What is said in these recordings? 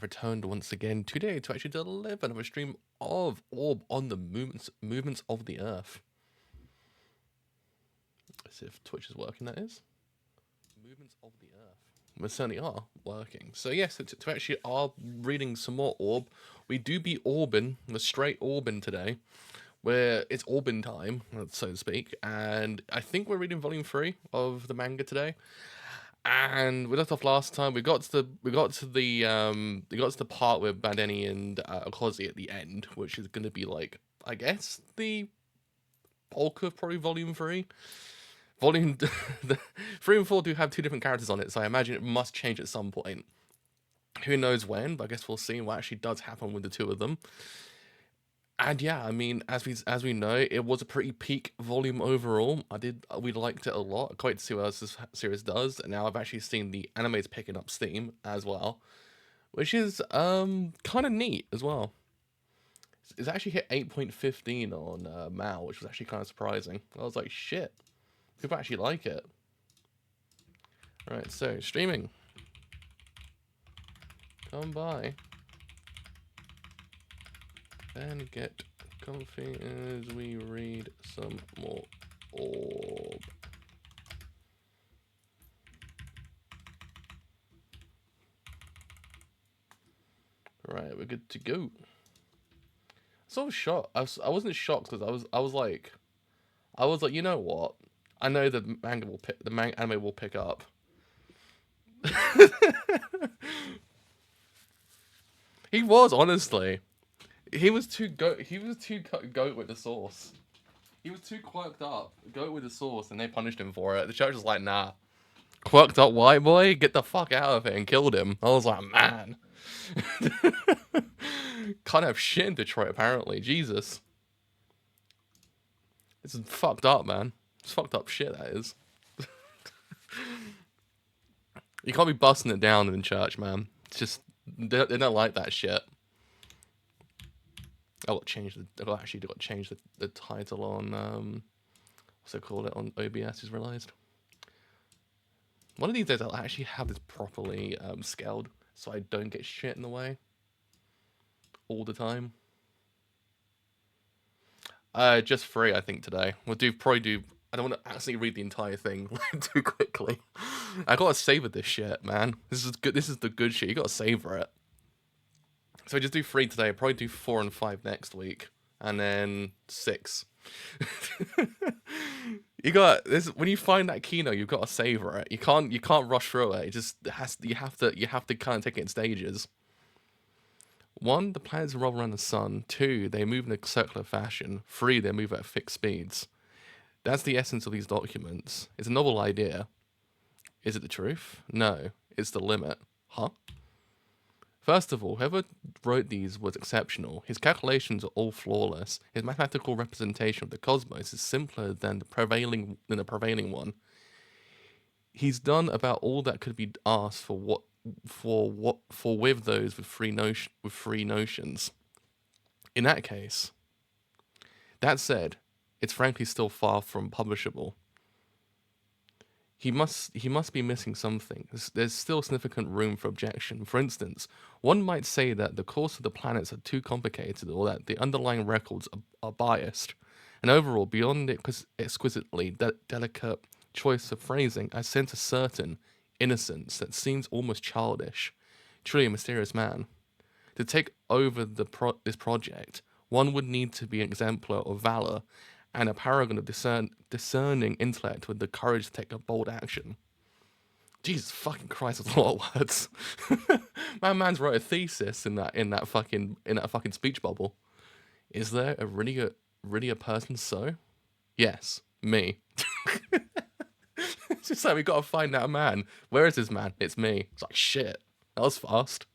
returned once again today to actually deliver another stream of Orb on the movements of the Earth. Let's see if Twitch is working, that is. Movements of the Earth. We certainly are working. So yes, to actually are reading some more Orb, we do be Orbin, the straight Orbin today, where it's Orbin time, so to speak, and I think we're reading volume 3 of the manga today. And we left off last time. We got to the part with Badeni and Okozi at the end, which is going to be like, I guess, the bulk of probably volume 3. Volume the 3 and 4 do have 2 different characters on it, so I imagine it must change at some point. Who knows when? But I guess we'll see what actually does happen with the 2 of them. And yeah, I mean, as we know, it was a pretty peak volume overall. We liked it a lot. Quite to see what else this series does. And now I've actually seen the animes picking up steam as well, which is kind of neat as well. It's actually hit 8.15 on Mao, which was actually kind of surprising. I was like, shit, people actually like it. Right, so streaming. Come by. And get comfy as we read some more Orb. Right, we're good to go. So shocked. I wasn't shocked because I was like, you know what? I know the manga will pick, anime will pick up. He was, honestly. He was too goat with the sauce. He was too quirked up, goat with the sauce, and they punished him for it. The church was like, nah. Quirked up white boy, get the fuck out of it, and killed him. I was like, man. Can't have shit in Detroit, apparently. Jesus. This is fucked up, man. It's fucked up shit, that is. You can't be busting it down in church, man. It's just, they don't like that shit. I got changed the title on what's it called, on OBS. Just realised. One of these days I'll actually have this properly scaled so I don't get shit in the way all the time. Just 3, I think, today. We'll probably do. I don't want to actually read the entire thing too quickly. I gotta savor this shit, man. This is good. This is the good shit. You gotta savor it. So just do 3 today. Probably do 4 and 5 next week, and then 6. You got this. When you find that kino, you've got to savor it. You can't rush through it. It just has. You have to kind of take it in stages. 1, the planets revolve around the sun. 2, they move in a circular fashion. 3, they move at fixed speeds. That's the essence of these documents. It's a novel idea. Is it the truth? No, it's the limit. Huh? First of all, whoever wrote these was exceptional. His calculations are all flawless. His mathematical representation of the cosmos is simpler than the prevailing one. He's done about all that could be asked for with those with free notions. In that case, that said, it's frankly still far from publishable. He must be missing something. There's still significant room for objection. For instance, one might say that the course of the planets are too complicated, or that the underlying records are biased. And overall, beyond the exquisitely delicate choice of phrasing, I sense a certain innocence that seems almost childish. Truly a mysterious man. To take over this project, one would need to be an exemplar of valor and a paragon of discerning intellect with the courage to take a bold action. Jesus fucking Christ, that's a lot of words. My man's wrote a thesis in that fucking speech bubble. Is there really a person so? Yes, me. It's just like we gotta find that man. Where is this man? It's me. It's like shit. That was fast.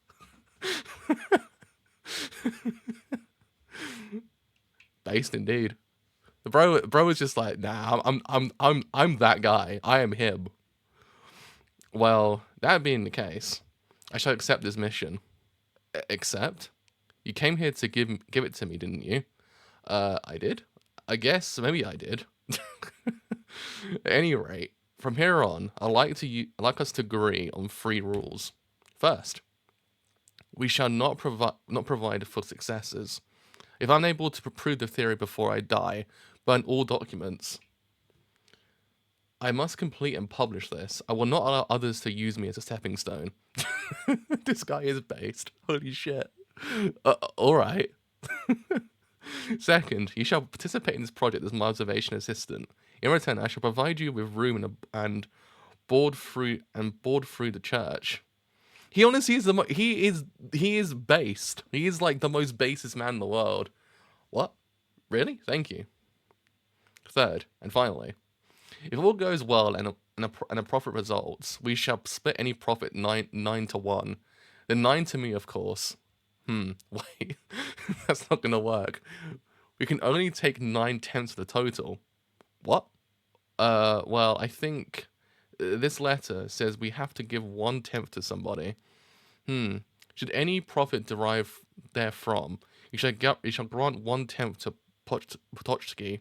Based indeed. The bro was just like, nah, I'm that guy. I am him. Well, that being the case, I shall accept this mission. Accept? You came here to give it to me, didn't you? I did. I guess maybe I did. At any rate, from here on, I'd like us to agree on 3 rules. First, We shall not provide for successors. If I'm able to prove the theory before I die, burn all documents. I must complete and publish this. I will not allow others to use me as a stepping stone. This guy is based. Holy shit. Alright. Second, you shall participate in this project as my observation assistant. In return, I shall provide you with room and board through the church. He honestly is he is based. He is like the most basest man in the world. What? Really? Thank you. Third, and finally, if all goes well and a profit results, we shall split any profit 9 to 1. The 9 to me, of course. Wait, that's not gonna work. We can only take 9/10 of the total. What? Well, I think this letter says we have to give 1/10 to somebody. Should any profit derive therefrom, you shall grant 1/10 to Potoczki,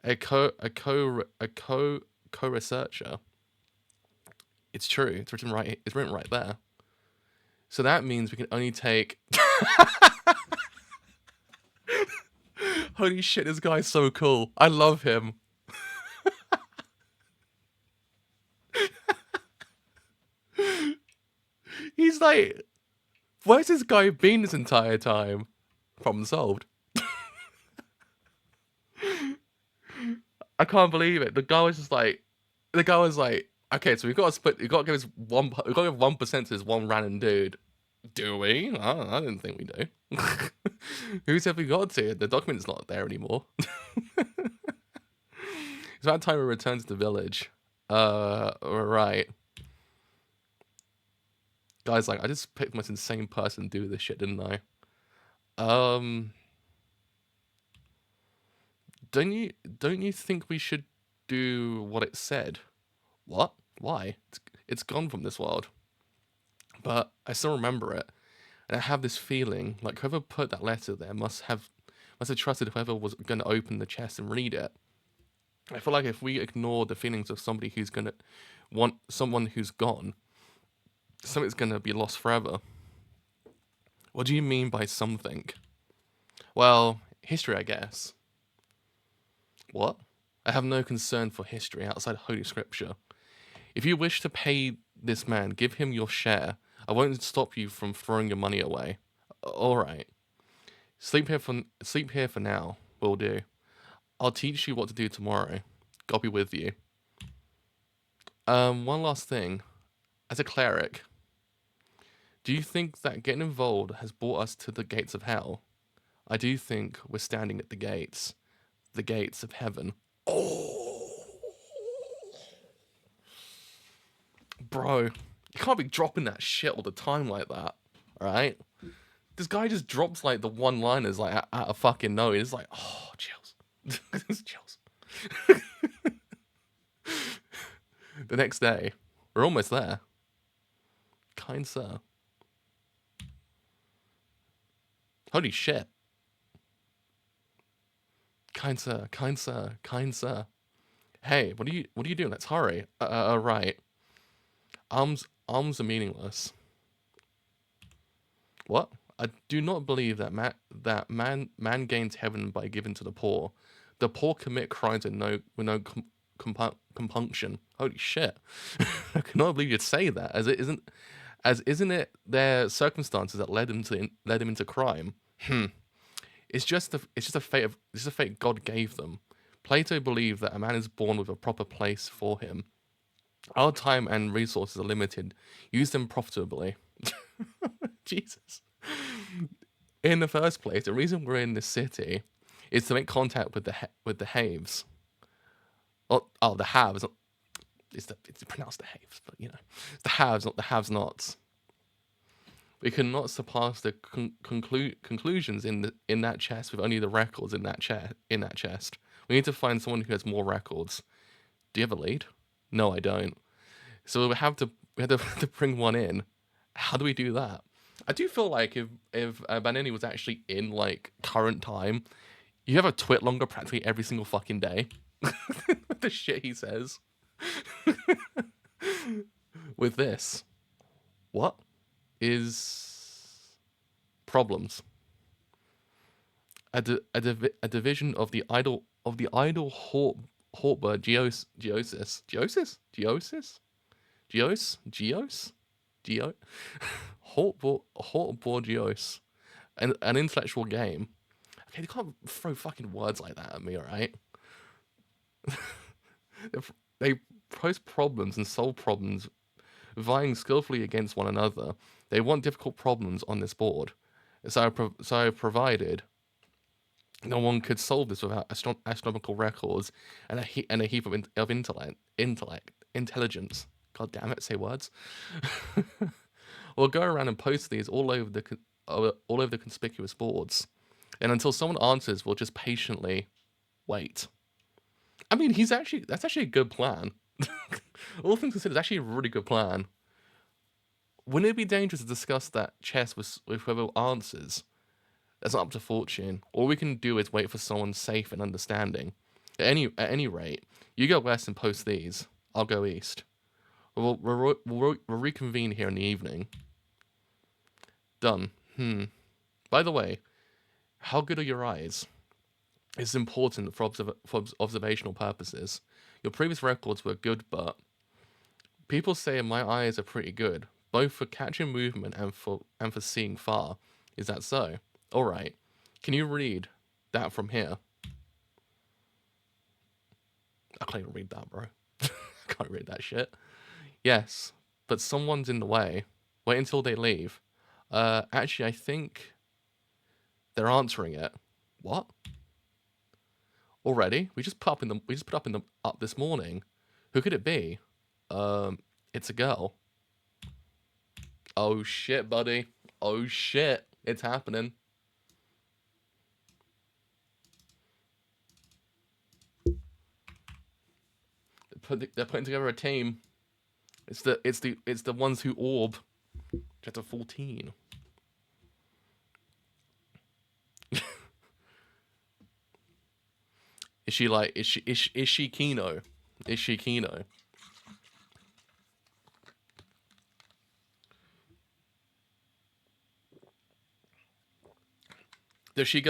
a co-researcher. It's true. It's written right. It's written right there. So that means we can only take. Holy shit! This guy's so cool. I love him. He's like, where's this guy been this entire time? Problem solved. I can't believe it. The guy was like, okay, so we got to split. We got to give us one. We got to give 1% to this one random dude. Do we? I didn't think we do. Who said we got to? The document's not there anymore. It's about time we return to the village. Right. Guys, like, I just picked the most insane person to do this shit, didn't I? Don't you think we should do what it said? What? Why? It's gone from this world. But I still remember it. And I have this feeling, like whoever put that letter there must have trusted whoever was going to open the chest and read it. I feel like if we ignore the feelings of somebody who's going to want someone who's gone, something's going to be lost forever. What do you mean by something? Well, history, I guess. What? I have no concern for history outside Holy Scripture. If you wish to pay this man, give him your share. I won't stop you from throwing your money away. All right. Sleep here for now. Will do. I'll teach you what to do tomorrow. God be with you. One last thing. As a cleric, do you think that getting involved has brought us to the gates of hell? I do think we're standing at the gates of heaven. Oh, bro, you can't be dropping that shit all the time like that, alright? This guy just drops like the one-liners like out of fucking nowhere. It's like, oh, chills. Chills. The next day, we're almost there. Kind sir. Holy shit. Kind sir, kind sir, kind sir. Hey, what are you doing? Let's hurry. Right. Arms are meaningless. What? I do not believe that man gains heaven by giving to the poor. The poor commit crimes with no compunction. Holy shit! I cannot believe you'd say that. Isn't it their circumstances that led them into crime? It's just a fate God gave them. Plato believed that a man is born with a proper place for him. Our time and resources are limited. Use them profitably. Jesus. In the first place, the reason we're in this city is to make contact with the haves. Oh, the haves. It's pronounced the haves, but you know, the haves, not the have-nots. We cannot surpass the conclusions in that chest with only the records in that chest. We need to find someone who has more records. Do you have a lead? No, I don't. So we have to bring one in. How do we do that? I do feel like if Banini was actually in like current time, you have a twit longer practically every single fucking day. The shit he says. With this, what is Problems. A division of the idle Hortber Hortborgios, an intellectual game. Okay, you can't throw fucking words like that at me, alright? They pose problems and solve problems, vying skillfully against one another. They want difficult problems on this board. So I provided no one could solve this without astronomical records and a heap of intelligence. God damn it, say words. We'll go around and post these all over the conspicuous boards, and until someone answers, we'll just patiently wait. I mean, that's actually a good plan. All things considered, it's actually a really good plan. Wouldn't it be dangerous to discuss that chess with whoever answers? That's not up to fortune. All we can do is wait for someone safe and understanding. At any rate, you go west and post these. I'll go east. We'll reconvene here in the evening. Done. By the way, how good are your eyes? It's important for observational purposes. Your previous records were good, but people say my eyes are pretty good, both for catching movement and for seeing far. Is that so? All right. Can you read that from here? I can't even read that, bro. I can't read that shit. Yes, but someone's in the way. Wait until they leave. Actually, I think they're answering it. What? Already? We just put up this morning. Who could it be? It's a girl. Oh shit, buddy. Oh shit. It's happening. They're putting together a team. It's the ones who orb. Chapter 14. Is she Kino? Is she Kino? Does she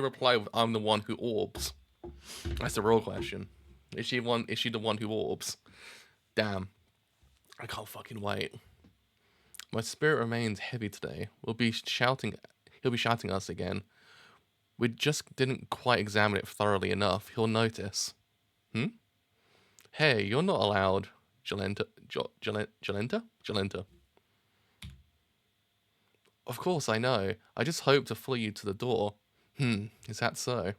reply with "I'm the one who orbs"? That's the real question. Is she the one who orbs? Damn. I can't fucking wait. My spirit remains heavy today. He'll be shouting us again. We just didn't quite examine it thoroughly enough. He'll notice. Hey, you're not allowed. Jalenta? Of course, I know. I just hope to follow you to the door. Is that so?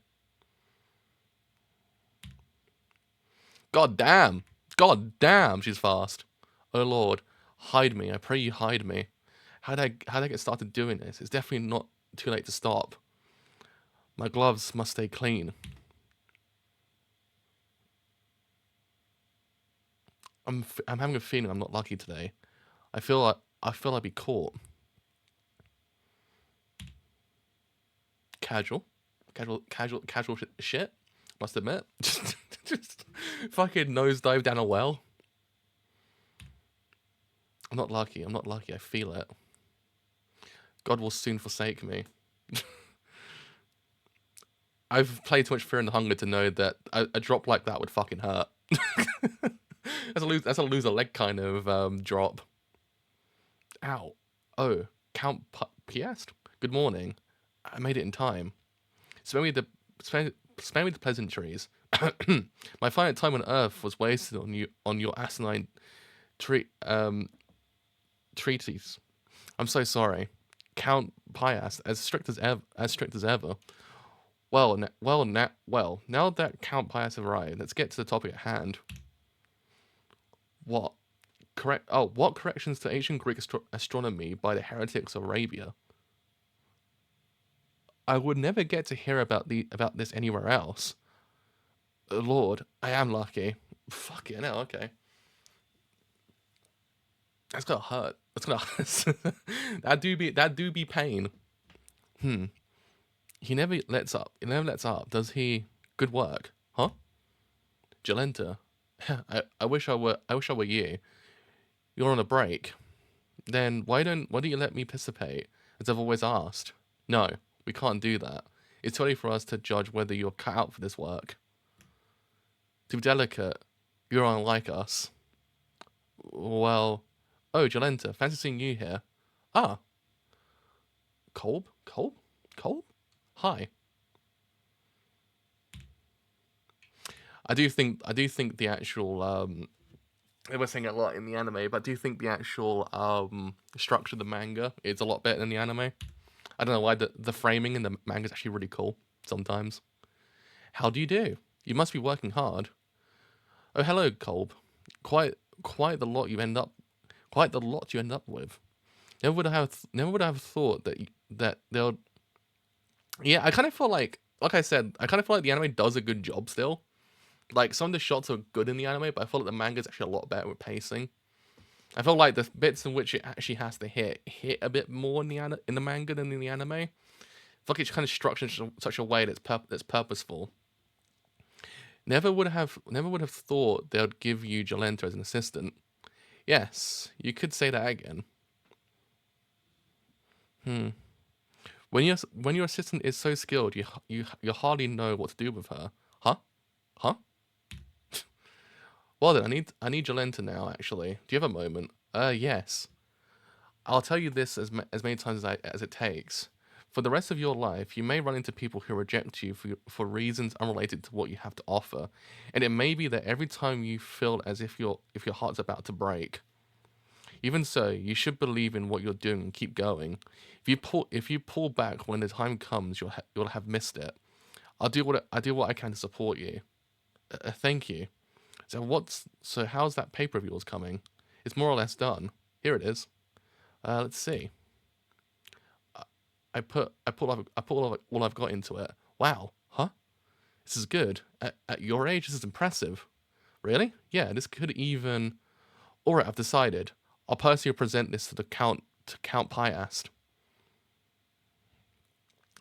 God damn, she's fast. Oh Lord, hide me, I pray you hide me. How'd I get started doing this? It's definitely not too late to stop. My gloves must stay clean. I'm having a feeling I'm not lucky today. I feel I'd be caught. Casual shit. Must admit, just fucking nosedive down a well. I'm not lucky. I feel it. God will soon forsake me. I've played too much Fear and Hunger to know that a drop like that would fucking hurt. That's a lose a leg kind of drop. Ow. Oh, Count Piast? Good morning. I made it in time. Spare me the pleasantries. My finite time on Earth was wasted on your asinine treatise. I'm so sorry. Count Piast, as strict as ever. Well, now that Count Piast has arrived, let's get to the topic at hand. What? What corrections to ancient Greek astronomy by the heretics of Arabia? I would never get to hear about this anywhere else. Lord, I am lucky. Fucking hell, okay. That's gonna hurt. That's gonna hurt. that do be pain. He never lets up. Does he? Good work, huh? Jalenta. I wish I were you. You're on a break. Then why don't you let me participate? as I've always asked. No, we can't do that. It's too early for us to judge whether you're cut out for this work. Too delicate. You're unlike us. Well, oh, Jolenta, fancy seeing you here. Ah, Kolb? Kolb? Kolb? Hi. I do think the actual they were saying a lot in the anime, but I do think the actual structure of the manga is a lot better than the anime. I don't know why the framing in the manga is actually really cool sometimes. How do you do? You must be working hard. Oh, hello, Kolb. Quite the lot you end up with. Never would have thought that they'll. Yeah, I kind of feel like I said, I kind of feel like the anime does a good job still. Like some of the shots are good in the anime, but I feel like the manga is actually a lot better with pacing. I feel like the bits in which it actually has to hit a bit more in the manga than in the anime. I feel like it's kind of structured in such a way that's purposeful. Never would have thought they would give you Jolenta as an assistant. Yes, you could say that again. Hmm. When your assistant is so skilled, you hardly know what to do with her. Huh? Huh? Well then, I need Jolenta now. Actually, do you have a moment? Yes. I'll tell you this as many times as it takes. For the rest of your life, you may run into people who reject you for reasons unrelated to what you have to offer, and it may be that every time you feel as if your heart's about to break. Even so, you should believe in what you're doing and keep going. If you pull back when the time comes, you'll have missed it. I do what I can to support you. Thank you. So how's that paper of yours coming? It's more or less done. Here it is. Let's see. I put all I've got into it. Wow, huh? This is good. At your age, this is impressive. Really? Yeah, this could even. All right, I've decided. I'll personally present this to Count Piast.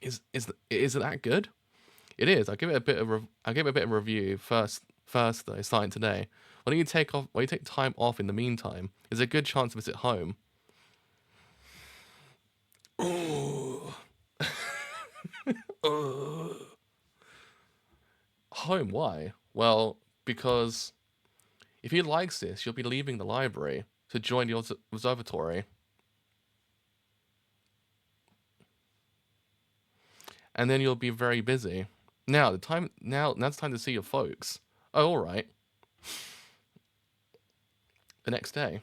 Is it that good? It is. I'll give it a bit of review first. First though, starting today. Why don't you take time off in the meantime? There's a good chance to visit home. Ooh. Home? Why? Well, because if he likes this, you'll be leaving the library to join the observatory, and then you'll be very busy. Now it's time to see your folks. Oh, all right. The next day.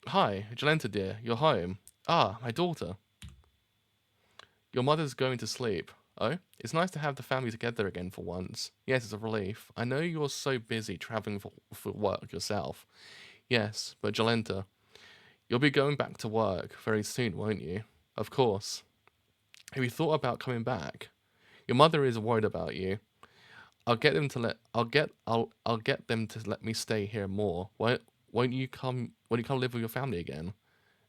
Hi, Jolenta dear, you're home. Ah, my daughter. Your mother's going to sleep. Oh, it's nice to have the family together again for once. Yes, it's a relief. I know you're so busy traveling for work yourself. Yes, but Jolenta, you'll be going back to work very soon, won't you? Of course. Have you thought about coming back? Your mother is worried about you. I'll get them to let me stay here more. Won't you come live with your family again?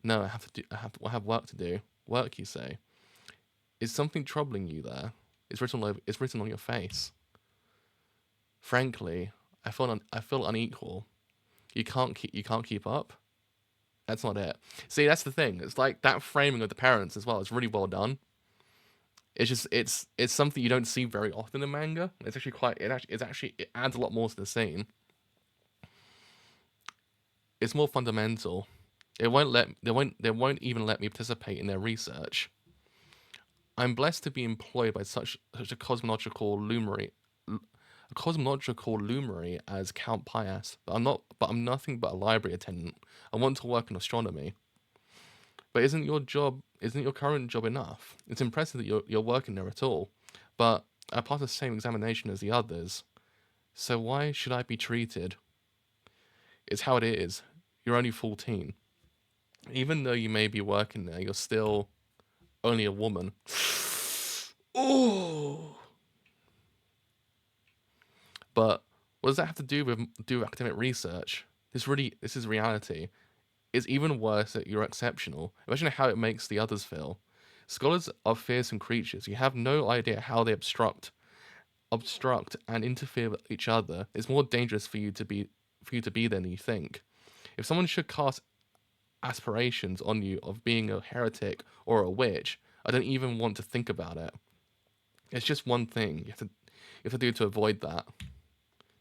No, I have work to do. Work, you say? Is something troubling you there? It's written on your face. Frankly, I feel unequal. You can't keep up. That's not it. See, that's the thing. It's like that framing of the parents as well. It's really well done. It's something you don't see very often in manga. It's actually it adds a lot more to the scene. It's more fundamental. They won't even let me participate in their research. I'm blessed to be employed by such a cosmological luminary as Count Pias, but I'm nothing but a library attendant. I want to work in astronomy. But isn't your current job enough? It's impressive that you're working there at all. But I passed the same examination as the others. So why should I be treated? It's how it is. You're only 14. Even though you may be working there, you're still only a woman. Oh. But what does that have to do with academic research? This is reality. It's even worse that you're exceptional. Imagine how it makes the others feel. Scholars are fearsome creatures. You have no idea how they obstruct and interfere with each other. It's more dangerous for you to be there than you think. If someone should cast aspirations on you of being a heretic or a witch, I don't even want to think about it. It's just one thing you have to do to avoid that.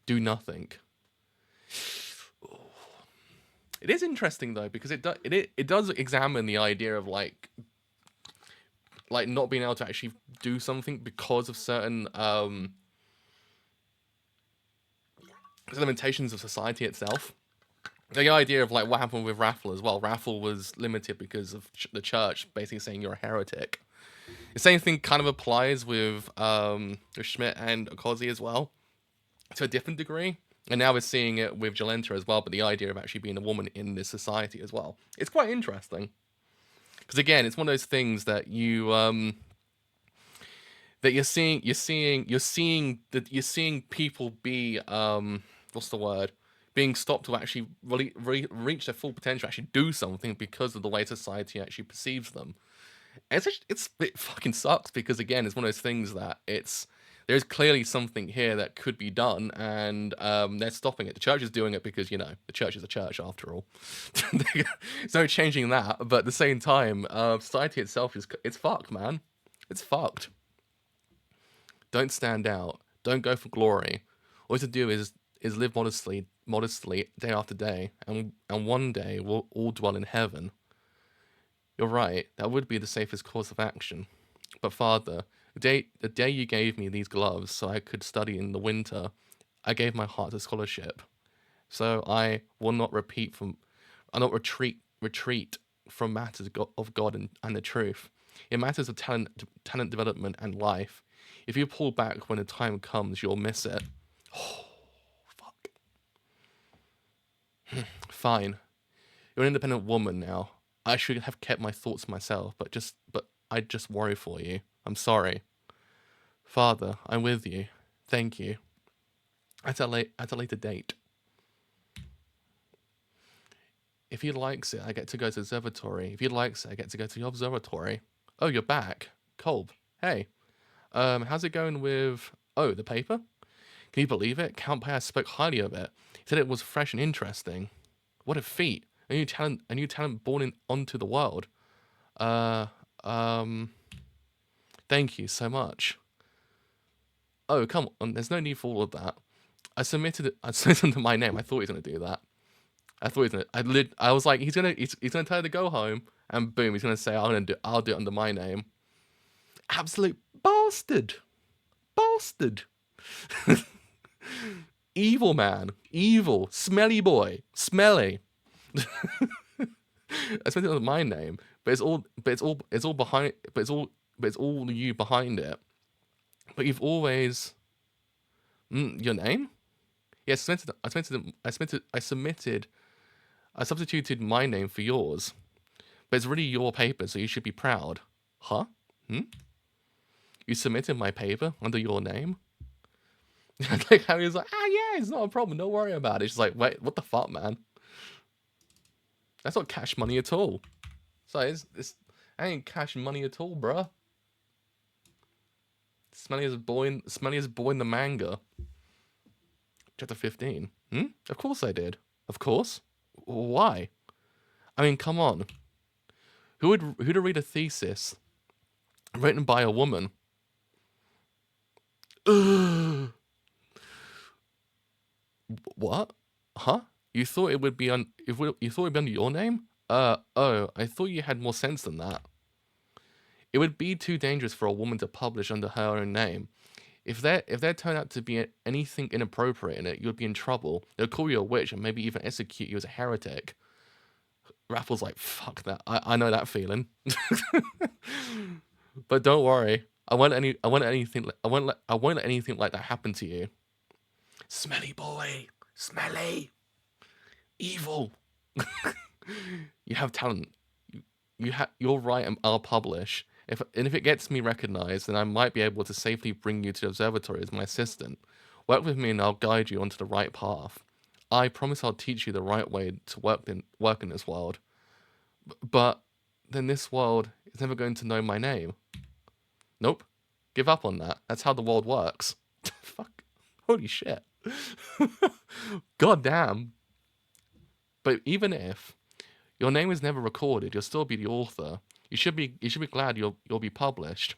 Do nothing. It is interesting though, because it does examine the idea of like not being able to actually do something because of certain limitations of society itself. The idea of like what happened with Raffle as well. Raffle was limited because of the church basically saying you're a heretic. The same thing kind of applies with Schmidt and Okozi as well, to a different degree. And now we're seeing it with Jolenta as well, but the idea of actually being a woman in this society as well. It's quite interesting. Because again, it's one of those things that you're seeing people be what's the word? Being stopped to actually really reach their full potential, actually do something because of the way society actually perceives them. And it fucking sucks, because again, it's one of those things that there's clearly something here that could be done, and they're stopping it. The church is doing it because, the church is a church after all. There's no changing that, but at the same time, society itself it's fucked, man. It's fucked. Don't stand out. Don't go for glory. All you have to do is live modestly day after day, and one day we'll all dwell in heaven. You're right, that would be the safest course of action. But Father, the day you gave me these gloves so I could study in the winter, I gave my heart to scholarship. So I will not retreat from matters of God and the truth. In matters of talent development and life, if you pull back when the time comes, you'll miss it. Oh, fuck. Fine. You're an independent woman now. I should have kept my thoughts to myself, but I just worry for you. I'm sorry. Father, I'm with you. Thank you. At a later date. If he likes it, I get to go to the observatory. If he likes it, I get to go to the observatory. Oh, you're back. Kolb. Hey. How's it going with the paper? Can you believe it? Count Bayer spoke highly of it. He said it was fresh and interesting. What a feat. A new talent born onto the world. Thank you so much. Oh, come on. There's no need for all of that. I submitted under my name. I thought he was gonna do that. I thought he was gonna. I was like, he's gonna tell her to go home, and boom, he's gonna say, I'll do it under my name. Absolute bastard. Evil man. Evil. Smelly boy. Smelly. I spent it under my name, but it's all you behind it. But you've always your name? Yes, I substituted my name for yours. But it's really your paper, so you should be proud. Huh? You submitted my paper under your name? Like how he was like, yeah, it's not a problem, don't worry about it. She's like, wait, what the fuck, man? That's not cash money at all. So it's ain't cash money at all, bruh. Smelliest boy in the manga. Chapter 15. Of course I did. Of course. Why? I mean, come on. Who'd read a thesis written by a woman? What? Huh? You thought it would be under your name? Oh, I thought you had more sense than that. It would be too dangerous for a woman to publish under her own name. If there turned out to be anything inappropriate in it, you'd be in trouble. They'll call you a witch and maybe even execute you as a heretic. Raffle's like, fuck that. I know that feeling. But don't worry. I won't let anything like that happen to you. Smelly boy. Smelly. Evil. You have talent. You'll write and I'll publish. If it gets me recognized, then I might be able to safely bring you to the observatory as my assistant. Work with me and I'll guide you onto the right path. I promise I'll teach you the right way to work in this world. But then this world is never going to know my name. Nope. Give up on that. That's how the world works. Fuck. Holy shit. God damn. But even if your name is never recorded, you'll still be the author. You should be glad you'll be published.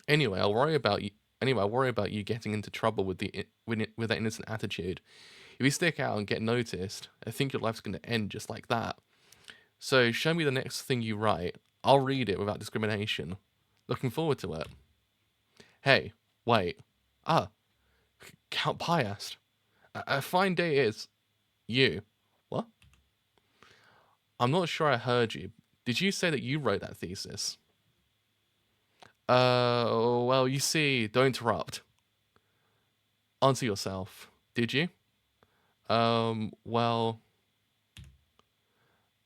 Anyway, I worry about you getting into trouble with with that innocent attitude. If you stick out and get noticed, I think your life's going to end just like that. So show me the next thing you write. I'll read it without discrimination. Looking forward to it. Hey, wait. Ah, Count Piast. A fine day is. You. What? I'm not sure I heard you. Did you say that you wrote that thesis? Well, you see, don't interrupt. Answer yourself. Did you? Well,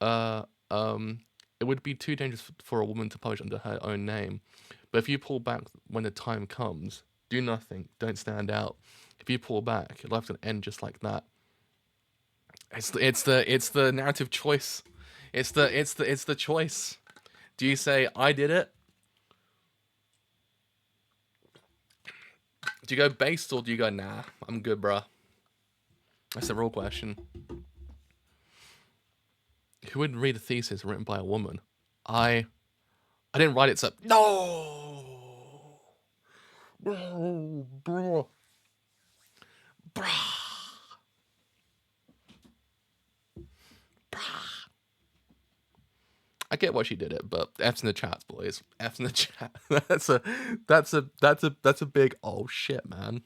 uh, um, it would be too dangerous for a woman to publish under her own name. But if you pull back when the time comes, do nothing, don't stand out. If you pull back, your life's gonna end just like that. It's the narrative choice. It's the choice. Do you say I did it? Do you go based or do you go nah? I'm good, bruh. That's the real question. Who would read a thesis written by a woman? I didn't write it, so no. Bro, bro, bruh, bruh. I get why she did it, but F's in the chat, boys. F's in the chat. That's a big oh shit, man.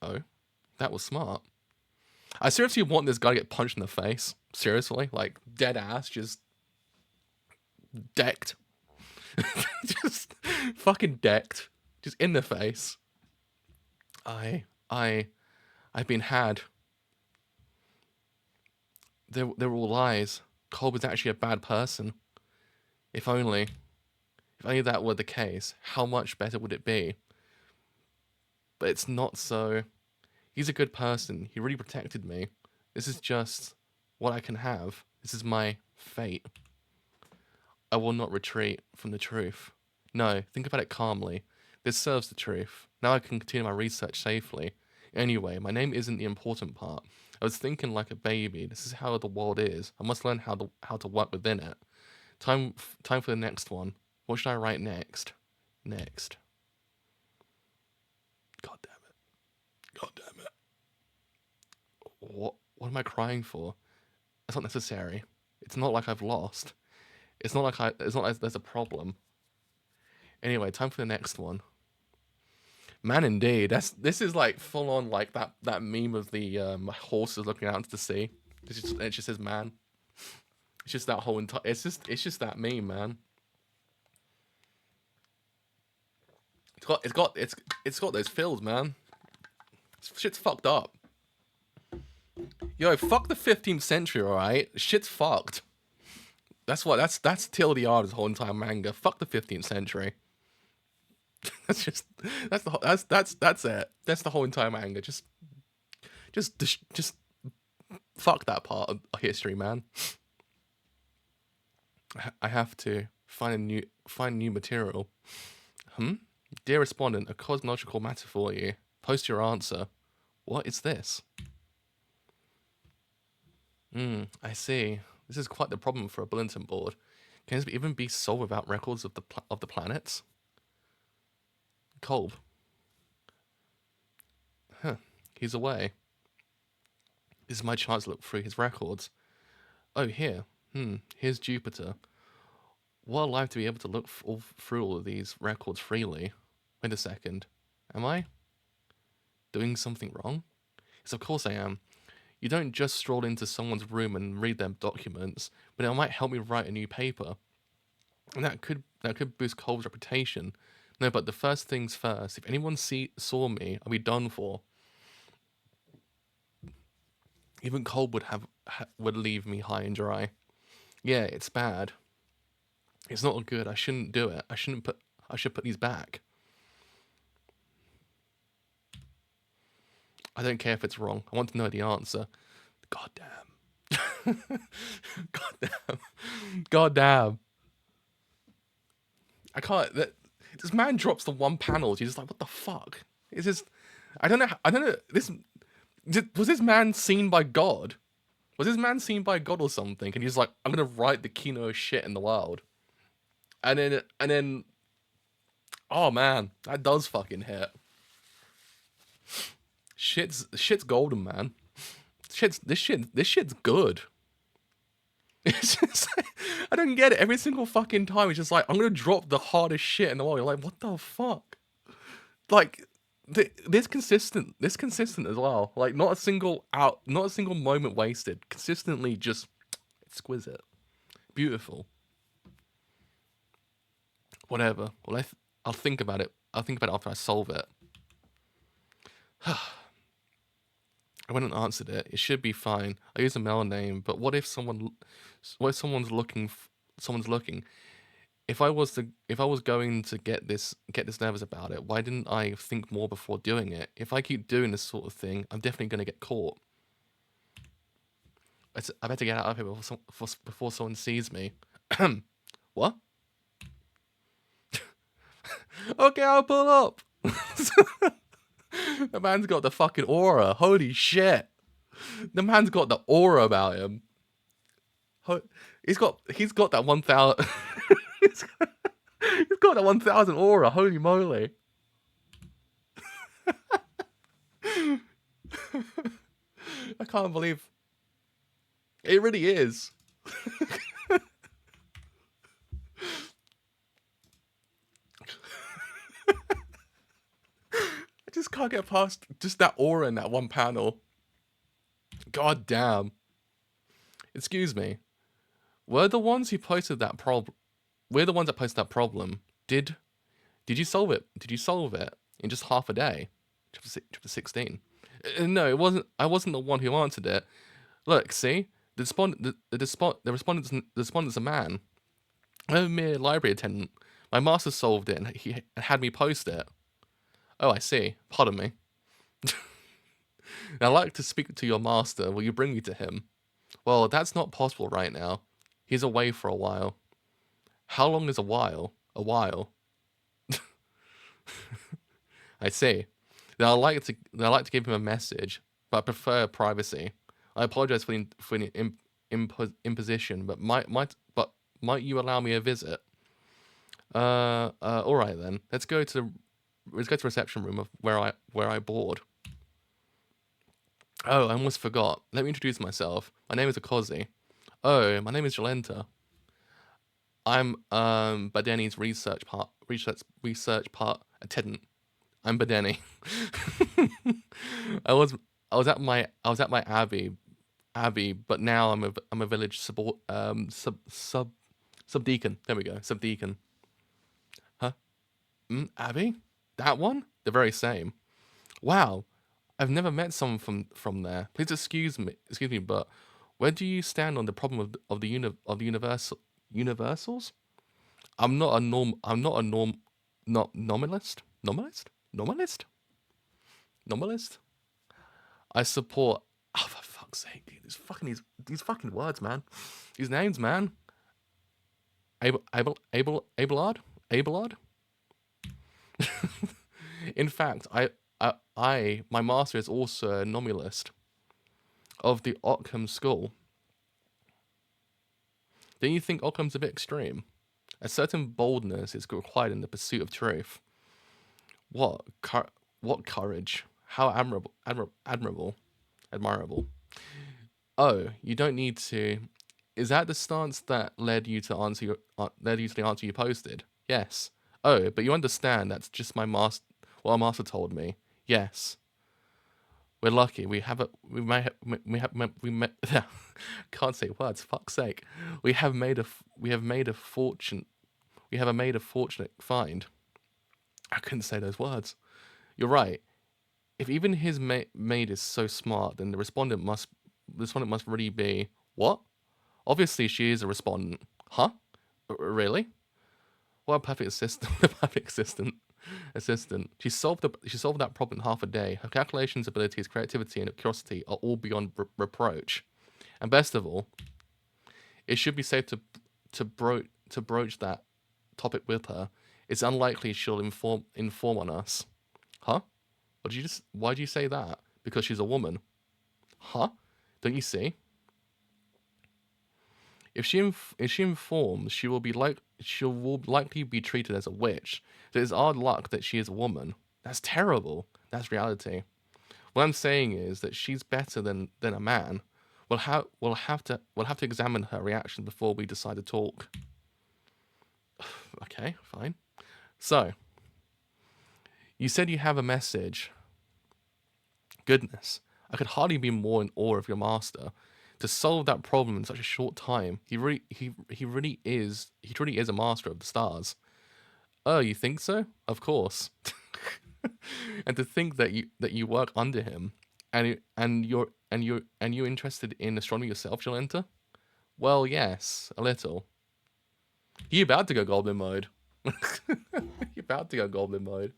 Oh, that was smart. I seriously want this guy to get punched in the face. Seriously, like dead ass, just decked, just fucking decked, just in the face. I, I've been had. They were all lies. Cole was actually a bad person. If only that were the case, how much better would it be? But it's not so. He's a good person. He really protected me. This is just what I can have. This is my fate. I will not retreat from the truth. No, think about it calmly. This serves the truth. Now I can continue my research safely. Anyway, my name isn't the important part. I was thinking like a baby. This is how the world is. I must learn how to work within it. Time for the next one. What should I write next? Next. God damn it. God damn it. What am I crying for? It's not necessary. It's not like I've lost. It's not like there's a problem. Anyway, time for the next one. Man, indeed. This is like full on like that meme of the horses looking out into the sea. It just says man. It's just that whole entire. It's just that meme, man. It's got those fills, man. Shit's fucked up. Yo, fuck the 15th century, alright? Shit's fucked. That's TLDR this whole entire manga. Fuck the 15th century. That's it. That's the whole entire manga. Just fuck that part of history, man. I have to find new material. Dear respondent, a cosmological matter for you. Post your answer. What is this? I see. This is quite the problem for a bulletin board. Can this even be solved without records of the planets? Kolb. He's away. This is my chance to look through his records. Oh, here. Here's Jupiter. What a life to be able to look through all of these records freely. Wait a second. Am I doing something wrong? Yes, of course I am. You don't just stroll into someone's room and read their documents, but it might help me write a new paper. And that could boost Kolb's reputation. No, but the first things first. If anyone saw me, I'd be done for. Even Kolb would leave me high and dry. Yeah, it's bad. It's not good. I shouldn't do it. I should put these back. I don't care if it's wrong. I want to know the answer. God damn. God damn. God damn. I can't. This man drops the one panel. You're just like, what the fuck? It's just. I don't know. This was this man seen by God. Was this man seen by God or something? And he's like, I'm gonna write the keynote shit in the world. And then, oh man, that does fucking hit. Shit's golden, man. This shit's good. It's just like, I don't get it. Every single fucking time, it's just like, I'm gonna drop the hardest shit in the world. You're like, what the fuck? Like, this consistent as well. Like, not a single moment wasted. Consistently, just exquisite, beautiful. Whatever. Well, I'll think about it. I'll think about it after I solve it. I went and answered it. It should be fine. I use a male name, but what if someone's looking? Someone's looking. If I was going to get this nervous about it, why didn't I think more before doing it? If I keep doing this sort of thing, I'm definitely going to get caught. I better get out of here before someone sees me. What? Okay, I'll pull up. The man's got the fucking aura. Holy shit. The man's got the aura about him. He's got that 1,000. He's got that 1,000 aura. Holy moly. I can't believe it really is. I just can't get past just that aura in that one panel. God damn. Excuse me. We're the ones who posted that problem. We're the ones that posted that problem. Did you solve it? Did you solve it in just half a day? Chapter 16. No, it wasn't. I wasn't the one who answered it. Look, see, the respondent's a man. I'm a mere library attendant. My master solved it, and he had me post it. Oh, I see. Pardon me. I'd like to speak to your master. Will you bring me to him? Well, that's not possible right now. He's away for a while. How long is a while? A while. I see. Then I'd like to give him a message, but I prefer privacy. I apologize for the imposition, but might you allow me a visit? All right then. Let's go to the reception room of where I board. Oh, I almost forgot. Let me introduce myself. My name is Akozi. Oh, my name is Jolenta. I'm Badeni's research part attendant. I'm Badeni. I was at my abbey, but now I'm a village subdeacon. There we go, subdeacon. Huh? Abbey? That one? The very same. Wow, I've never met someone from there. Please excuse me, but where do you stand on the problem of the universals? I'm not a nominalist. Nominalist. I support. Oh, for fuck's sake, dude, these fucking words, man. These names, man. Abelard. In fact, my master is also a nominalist of the Occam school. Don't you think Occam's a bit extreme? A certain boldness is required in the pursuit of truth. What courage! How admirable. Oh, you don't need to. Is that the stance that led you to the answer you posted? Yes. Oh, but you understand that's just what my master told me. Yes. We're lucky. We can't say words. Fuck's sake. We have made a fortunate find. I couldn't say those words. You're right. If even his maid is so smart, then the respondent must really be what? Obviously, she is a respondent. Huh? Really? What a perfect assistant. Assistant. She solved that problem in half a day. Her calculations, abilities, creativity, and curiosity are all beyond reproach. And best of all, it should be safe to broach that topic with her. It's unlikely she'll inform on us. Huh? Why did you say that? Because she's a woman. Huh? Don't you see? If she informs, she will likely be treated as a witch. So it's our luck that she is a woman. That's terrible. That's reality. What I'm saying is that she's better than a man. We'll have to examine her reaction before we decide to talk. Okay, fine. So, you said you have a message. Goodness, I could hardly be more in awe of your master. To solve that problem in such a short time, he really is a master of the stars. Oh, you think so? Of course. And to think that you work under him, and you're interested in astronomy yourself, Jolenta? Well, yes, a little. You about to go goblin mode? You about to go goblin mode?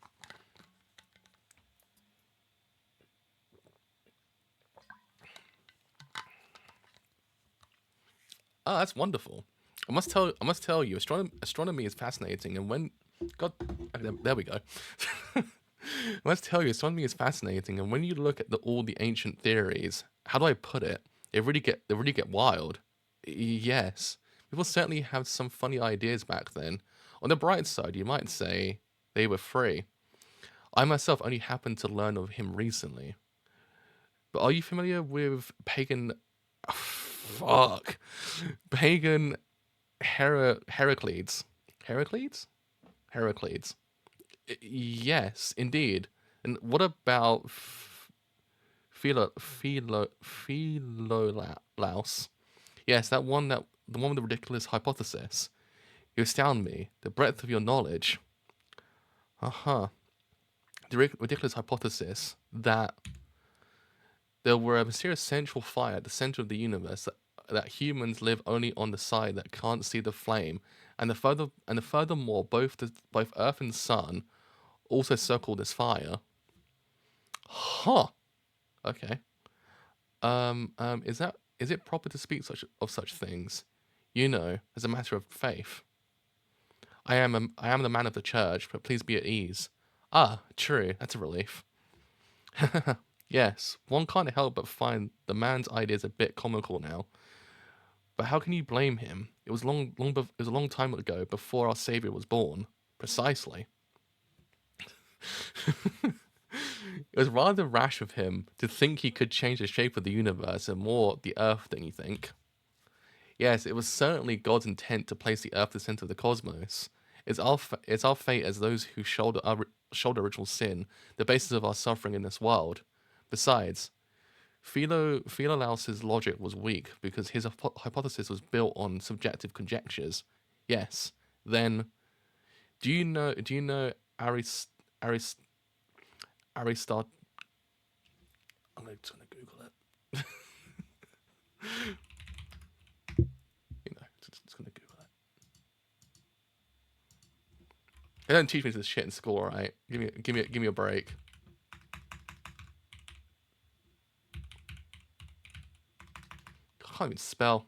Oh, that's wonderful. I must tell you, astronomy is fascinating, and when God, okay, there we go. I must tell you, astronomy is fascinating, and when you look at all the ancient theories, how do I put it? They really get wild. Yes, people certainly have some funny ideas back then. On the bright side, you might say they were free. I myself only happened to learn of him recently. But are you familiar with pagan? Fuck, pagan Heracles. Heracles? Heracles. Yes, indeed. And what about Philolaus? Yes, the one with the ridiculous hypothesis. You astound me. The breadth of your knowledge. Uh huh. The ridiculous hypothesis that there were a mysterious central fire at the center of the universe that humans live only on the side that can't see the flame, and furthermore, both Earth and Sun also circle this fire. Huh. Okay. Is it proper to speak such things? As a matter of faith. I am the man of the church, but please be at ease. Ah, true. That's a relief. Yes, one can't help but find the man's ideas a bit comical now. But how can you blame him? It was a long time ago, before our savior was born. Precisely. It was rather rash of him to think he could change the shape of the universe and more the Earth than you think. Yes, it was certainly God's intent to place the Earth at the center of the cosmos. It's our fate as those who shoulder original sin, the basis of our suffering in this world. Besides, Philolaus's logic was weak because his hypothesis was built on subjective conjectures. Yes. Then, do you know Arist Arist Aristot? Just gonna Google it. Just gonna Google it. They don't teach me this shit in school, all right? Give me a break. I can't even spell.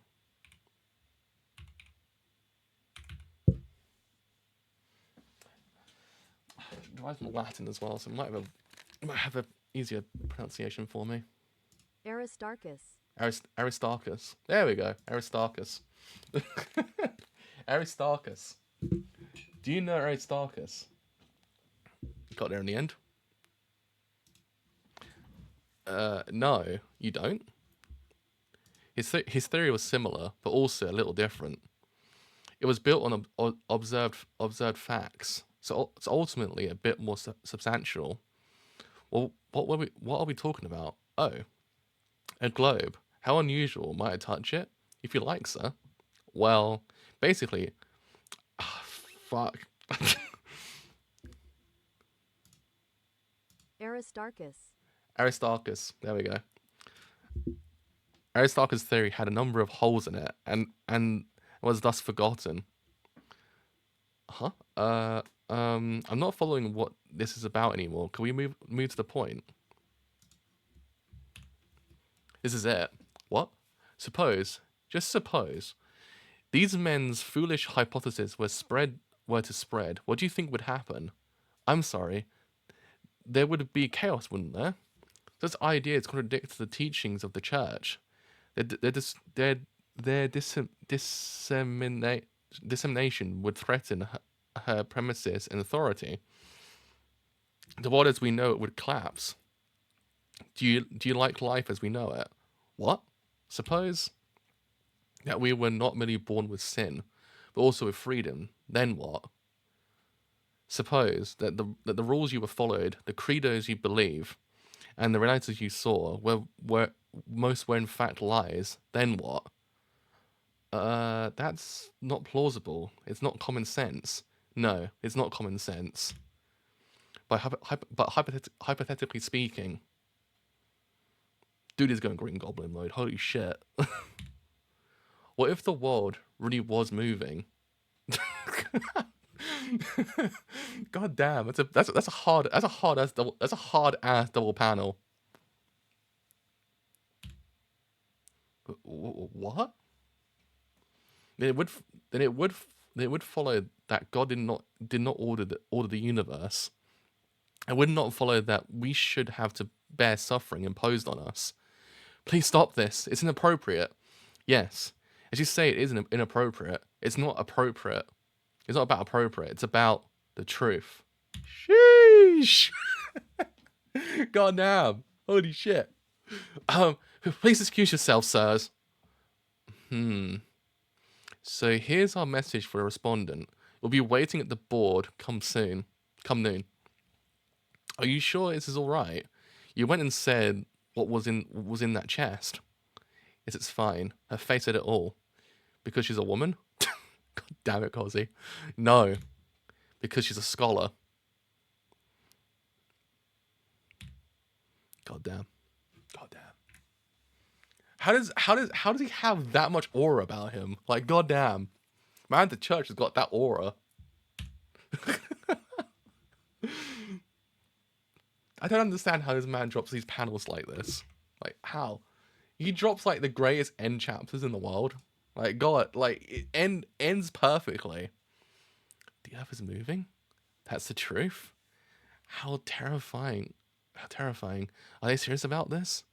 Derives from Latin as well, so it might have a easier pronunciation for me. Aristarchus. Aristarchus. There we go. Aristarchus. Aristarchus. Do you know Aristarchus? Got there in the end. No, you don't. His theory was similar, but also a little different. It was built on observed facts, so it's ultimately a bit more substantial. Well, what are we talking about? Oh, a globe. How unusual. Might I touch it? If you like, sir. Well, basically, fuck. Aristarchus. Aristarchus. There we go. Aristarchus' theory had a number of holes in it, and was thus forgotten. Huh? I'm not following what this is about anymore. Can we move to the point? This is it. What? Just suppose, these men's foolish hypotheses were to spread. What do you think would happen? I'm sorry. There would be chaos, wouldn't there? Such ideas contradict the teachings of the church. They're their dissemination would threaten her premises and authority. The world as we know it would collapse. Do you like life as we know it? What? Suppose that we were not merely born with sin, but also with freedom. Then what? Suppose that the rules you were followed, the credos you believe, and the realities you saw were most were in fact lies. Then what? That's not plausible. It's not common sense. No, it's not common sense. But hypothetically speaking, dude is going Green Goblin mode. Holy shit! What if the world really was moving? God damn, that's a hard ass double panel. What? Then it would follow that God did not order the universe. It would not follow that we should have to bear suffering imposed on us. Please stop this. It's inappropriate. Yes, as you say, it is inappropriate. It's not appropriate. It's not about appropriate. It's about the truth. Sheesh. God damn. Holy shit. Please excuse yourself, sirs. So here's our message for a respondent. We'll be waiting at the board come noon. Are you sure this is all right? You went and said what was in that chest. Yes, it's fine. Her face said it all. Because she's a woman? God damn it, Cosy. No. Because she's a scholar. God damn. God damn. How does he have that much aura about him? Like, god damn. Man, the church has got that aura. I don't understand how this man drops these panels like this. Like, how? He drops like the greatest end chapters in the world. Like, God, like it ends perfectly. The earth is moving? That's the truth? How terrifying. How terrifying. Are they serious about this?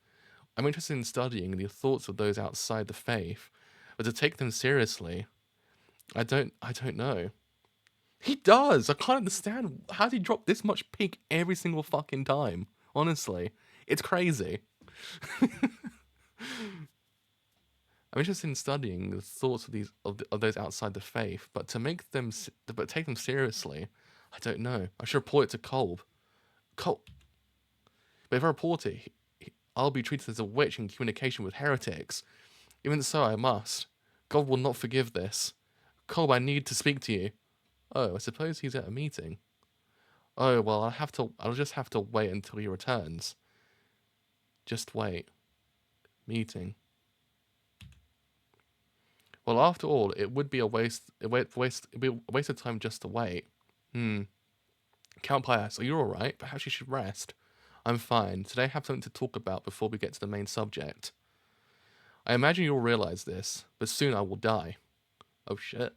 I'm interested in studying the thoughts of those outside the faith, but to take them seriously, I don't know. He does. I can't understand. How does he drop this much pink every single fucking time? Honestly, it's crazy. I'm interested in studying the thoughts of those outside the faith, but take them seriously, I don't know. I should report it to Kolb. But if I report it, I'll be treated as a witch in communication with heretics. Even so, I must. God will not forgive this. Kolb, I need to speak to you. Oh, I suppose he's at a meeting. Oh, well, I'll just have to wait until he returns. Just wait. Meeting. Well, after all, it would be a waste of time just to wait. Count Pius, are you alright? Perhaps you should rest. I'm fine. Today I have something to talk about before we get to the main subject. I imagine you'll realize this, but soon I will die. Oh shit.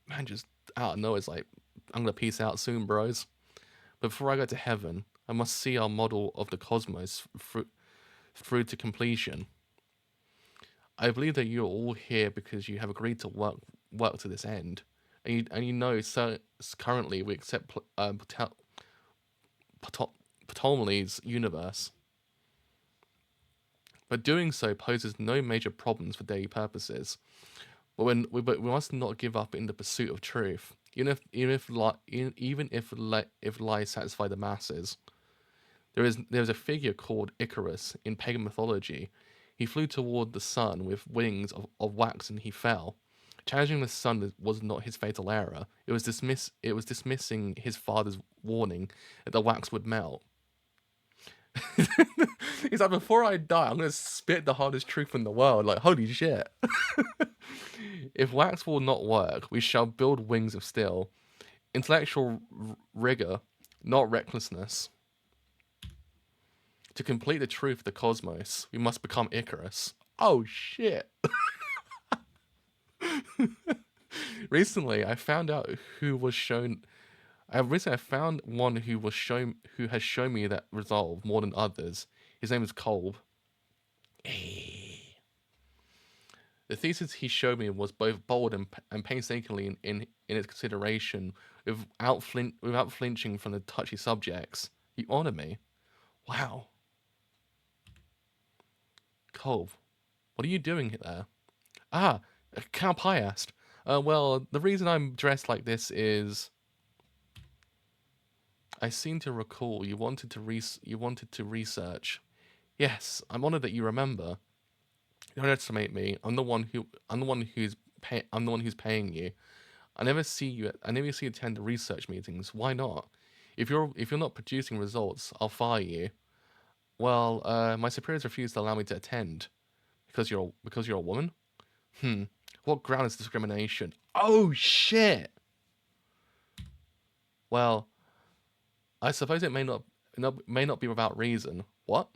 Man, just out of nowhere is like, I'm gonna peace out soon, bros. But before I go to heaven, I must see our model of the cosmos through to completion. I believe that you're all here because you have agreed to work to this end, and you know. So currently, we accept Ptolemy's universe, but doing so poses no major problems for daily purposes. But we must not give up in the pursuit of truth, even if lies satisfy the masses. There is a figure called Icarus in pagan mythology. He flew toward the sun with wings of wax, and he fell. Challenging the sun was not his fatal error. It was dismissing his father's warning that the wax would melt. He's like, before I die, I'm gonna spit the hardest truth in the world. Like, holy shit. If wax will not work, we shall build wings of steel. Intellectual rigor, not recklessness. To complete the truth of the cosmos, we must become Icarus. Oh shit. Recently, I found out who was shown. I found one who has shown me that resolve more than others. His name is Kolb. The thesis he showed me was both bold and painstakingly in its consideration, without flinching from the touchy subjects. You honor me. Wow. Cove, what are you doing there? Ah, Count Pi asked. Well, the reason I'm dressed like this is I seem to recall you wanted to research. Yes, I'm honored that you remember. Don't underestimate me. I'm the one who's paying you. I never see you attend the research meetings. Why not? If you're not producing results, I'll fire you. Well, my superiors refuse to allow me to attend because you're a woman. Hmm. What ground is discrimination? Oh shit. Well, I suppose it may not be without reason. What?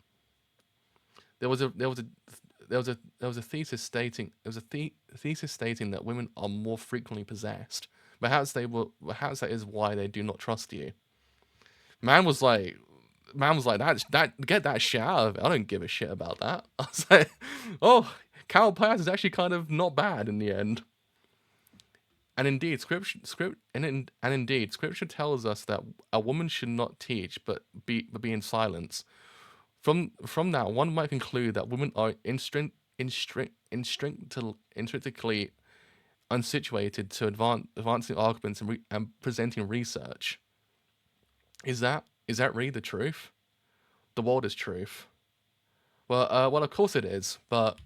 There was a there was a there was a thesis stating thesis stating that women are more frequently possessed. Perhaps that is why they do not trust you. Man was like that get that shit out of it. I don't give a shit about that. I was like, oh, Carol Pass is actually kind of not bad in the end. And indeed, scripture tells us that a woman should not teach, but be in silence. From that, one might conclude that women are intrinsically unsituated to advancing arguments and presenting research. Is that really the truth? The world is truth. Well, of course it is, but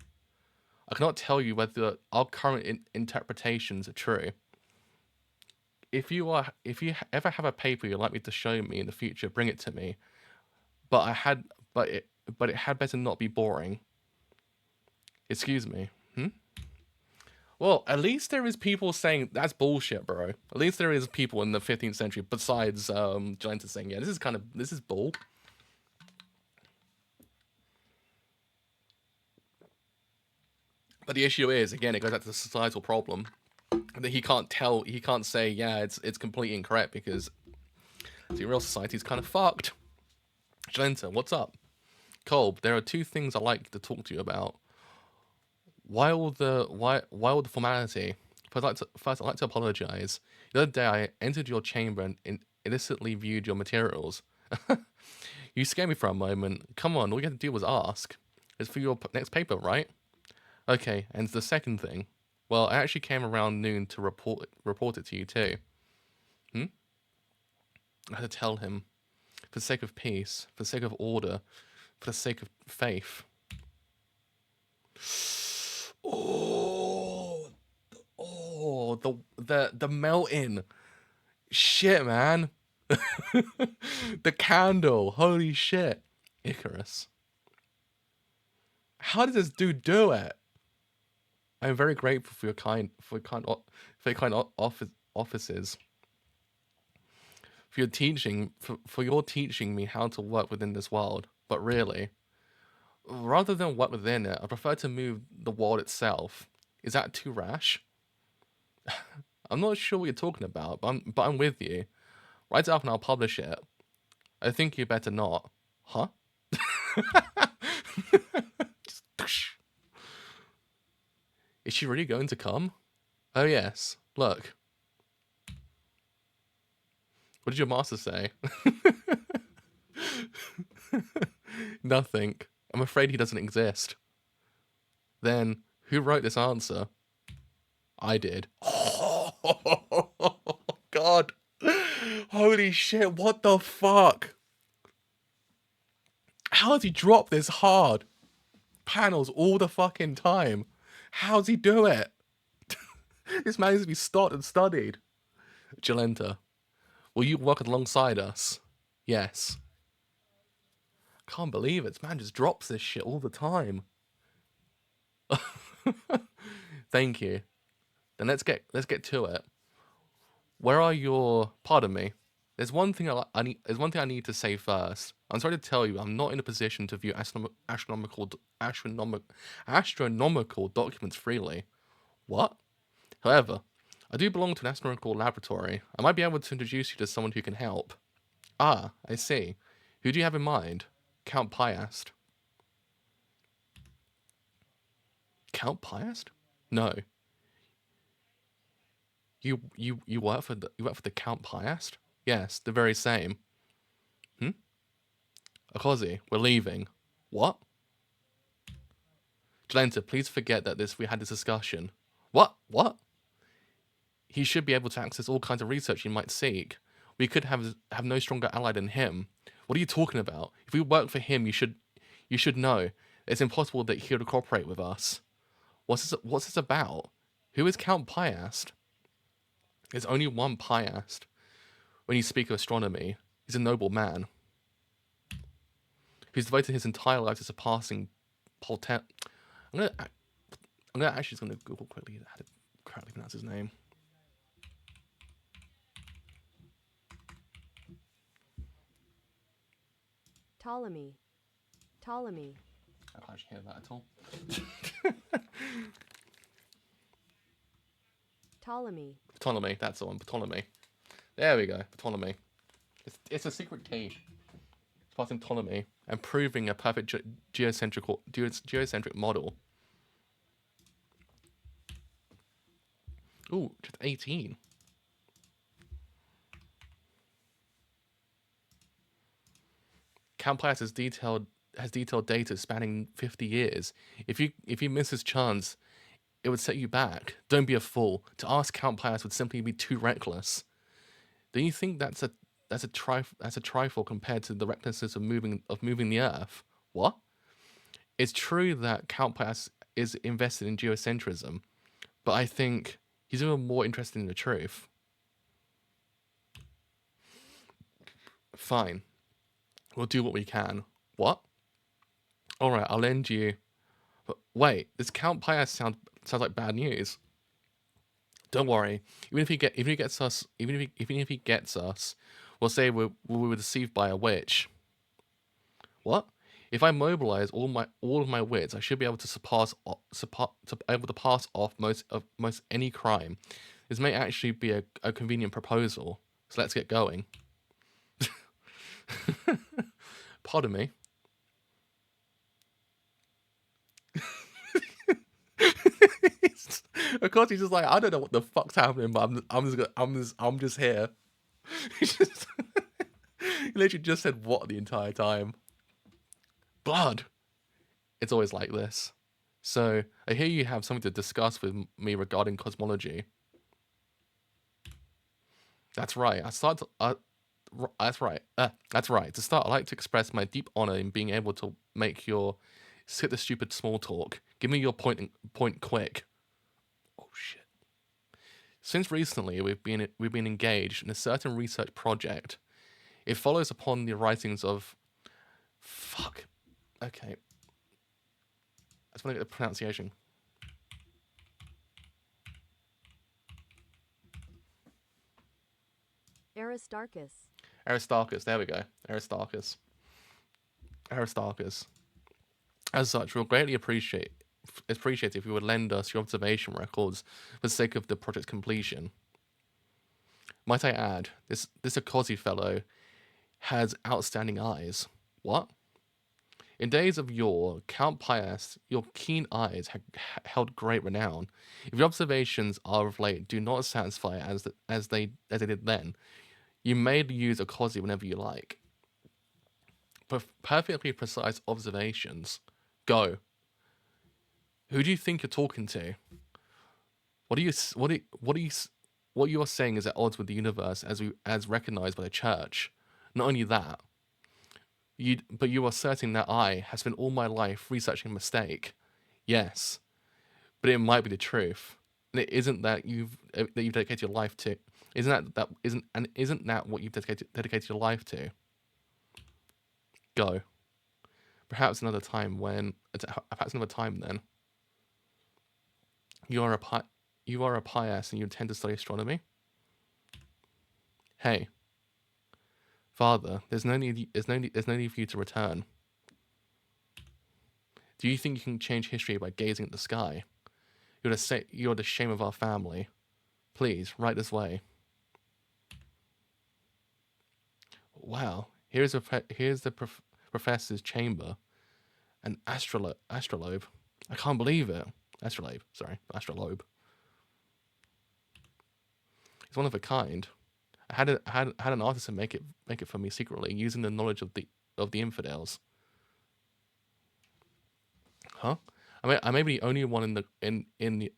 I cannot tell you whether our current interpretations are true. If you ever have a paper you'd like me to show me in the future, bring it to me. But it had better not be boring. Excuse me. Hmm? Well, at least there is people saying that's bullshit, bro. At least there is people in the 15th century besides Gilenta saying, yeah, this is bull. But the issue is, again, it goes back to the societal problem that he can't say, yeah, it's completely incorrect because the real society's kind of fucked. Gilenta, what's up? Kolb, there are two things I'd like to talk to you about. Why all the formality? First, I'd like to apologize. The other day, I entered your chamber and illicitly viewed your materials. You scared me for a moment. Come on, all you had to do was ask. It's for your next paper, right? Okay, and the second thing. Well, I actually came around noon to report it to you too. Hmm? I had to tell him. For the sake of peace, for the sake of order, for the sake of faith. Oh, the melting. Shit, man. The candle. Holy shit. Icarus. How did this dude do it? I'm very grateful for your kind offices. For your teaching me how to work within this world. But really, rather than work within it, I prefer to move the world itself. Is that too rash? I'm not sure what you're talking about, but I'm with you. Write it up and I'll publish it. I think you better not. Huh? Is she really going to come? Oh yes. Look. What did your master say? Nothing. I'm afraid he doesn't exist. Then, who wrote this answer? I did. Oh, God. Holy shit, what the fuck? How does he drop this hard? Panels all the fucking time. How does he do it? This man needs to be stopped and studied. Gilenta, will you work alongside us? Yes. Can't believe it. This man just drops this shit all the time. Thank you. Then let's get to it. Where are your? Pardon me. There's one thing I need to say first. I'm sorry to tell you, I'm not in a position to view astronomical documents freely. What? However, I do belong to an astronomical laboratory. I might be able to introduce you to someone who can help. Ah, I see. Who do you have in mind? Count Piast. Count Piast? No. You work for the Count Piast? Yes, the very same. Hmm? Akosi, we're leaving. What? Jalenta, please forget that we had this discussion. What? What? He should be able to access all kinds of research you might seek. We could have no stronger ally than him. What are you talking about? If we work for him, you should know it's impossible that he would cooperate with us. What's this about? Who is Count Piast? There's only one Piast. When you speak of astronomy, he's a noble man who's devoted his entire life to surpassing Polten. I'm gonna actually just gonna Google quickly how to correctly pronounce his name. Ptolemy. Ptolemy. I can't actually hear that at all. Ptolemy. Ptolemy, that's the one. Ptolemy. There we go. Ptolemy. It's a secret key. Passing Ptolemy and proving a perfect geocentric model. Ooh, just 18. Count Piast has detailed data spanning 50 years. If you miss his chance, it would set you back. Don't be a fool. To ask Count Piast would simply be too reckless. Don't you think that's a trifle compared to the recklessness of moving the Earth? What? It's true that Count Piast is invested in geocentrism, but I think he's even more interested in the truth. Fine. We'll do what we can. What? Alright, I'll lend you. But wait, this Count Piast sounds like bad news. Don't worry. Even if he gets us, we'll say we were deceived by a witch. What? If I mobilize all of my wits, I should be able to pass off most any crime. This may actually be a convenient proposal. So let's get going. Pardon me. Of course, he's just like, I don't know what the fuck's happening, but I'm just here. He literally just said what the entire time. Blood. It's always like this. So I hear you have something to discuss with me regarding cosmology. That's right. That's right. That's right. To start, I'd like to express my deep honor in being able to make your skip the stupid small talk. Give me your point quick. Oh shit. Since recently, we've been engaged in a certain research project. It follows upon the writings of. Fuck. Okay. I just want to get the pronunciation. Aristarchus. Aristarchus. There we go. Aristarchus. As such, we'll greatly appreciate if you would lend us your observation records for the sake of the project's completion. Might I add, this Akosi fellow has outstanding eyes. What? In days of yore, Count Piast, your keen eyes held great renown. If your observations are of late do not satisfy as they did then, you may use Akosi whenever you like. Perfectly precise observations. Go. Who do you think you're talking to? What you are saying is at odds with the universe as recognized by the church. Not only that, but you are asserting that I have spent all my life researching a mistake. Yes, but it might be the truth, and it isn't that you've dedicated your life to. Isn't that what you've dedicated your life to? Go. Perhaps another time then. You are a Piast and you intend to study astronomy? Hey. Father, there's no need for you to return. Do you think you can change history by gazing at the sky? You're the shame of our family. Please, right this way. Wow, here's the professor's chamber. An astrolabe. I can't believe it. Astrolabe. Sorry, astrolabe. It's one of a kind. I had an artisan make it for me secretly using the knowledge of the infidels. Huh? I may be the only one in the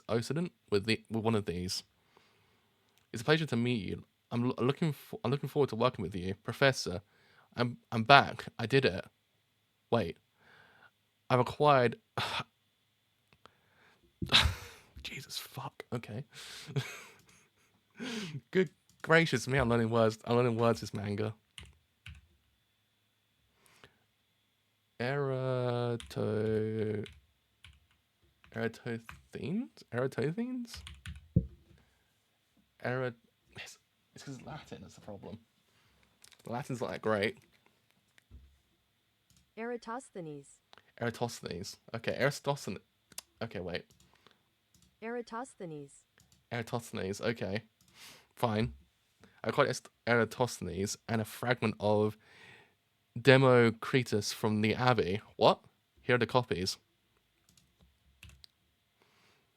Occident with one of these. It's a pleasure to meet you. I'm looking forward to working with you, Professor. I'm back. I did it. Wait, I've acquired. Jesus fuck. Okay. Good gracious me! I'm learning words. This manga. Eratothenes? Eratothenes? It's because Latin, that's the problem. Latin's not that great. Eratosthenes. Eratosthenes. Okay, Aristosthenes. Okay, wait. Eratosthenes. Eratosthenes. Okay, fine. I call it Eratosthenes and a fragment of Democritus from the Abbey. What? Here are the copies.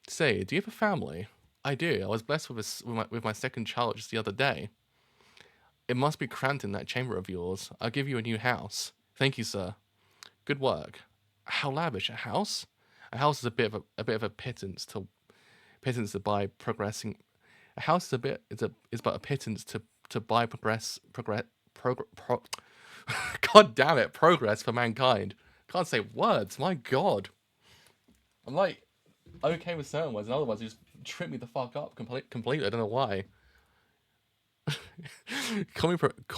Say, do you have a family? I do. I was blessed with my second child just the other day. It must be cramped in that chamber of yours. I'll give you a new house. Thank you, sir. Good work. How lavish! A house? A house is a bit of a pittance to buy progressing. A house is is but a pittance to buy progress. God damn it! Progress for mankind. Can't say words. My God. I'm like okay with certain words, and other words just trip me the fuck up completely. I don't know why. Call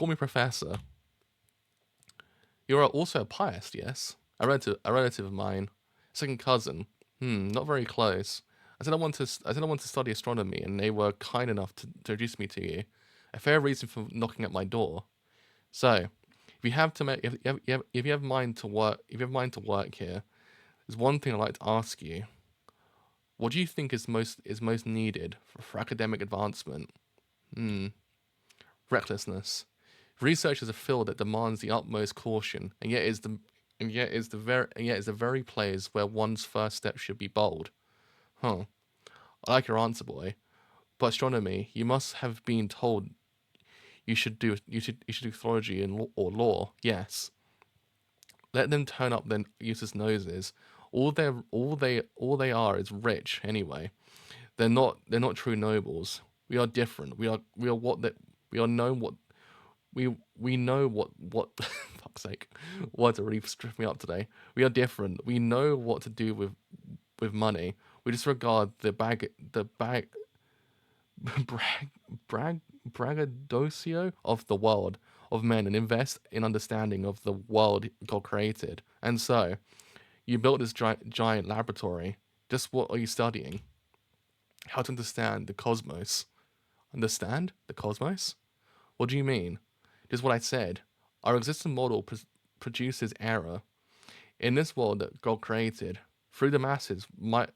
me Professor. You are also a pious, yes? A relative of mine, second cousin. Not very close. I said I want to study astronomy, and they were kind enough to introduce me to you. A fair reason for knocking at my door. So, if you have to make, if you have mind to work, here, there's one thing I'd like to ask you. What do you think is most needed for academic advancement? Recklessness. Research is a field that demands the utmost caution, and yet is the very place where one's first step should be bold. Huh. I like your answer, boy. But astronomy, you must have been told you should do theology and or law. Yes. Let them turn up their useless noses. All they are is rich anyway. They're not true nobles. We are different. We are what that we are known what we know what fuck's sake. Words are really stripping me up today. We are different. We know what to do with money. We disregard the braggadocio of the world of men and invest in understanding of the world God created. And so, you built this giant laboratory. Just what are you studying? How to understand the cosmos. Understand the cosmos? What do you mean? Just what I said. Our existing model produces error. In this world that God created, through the masses might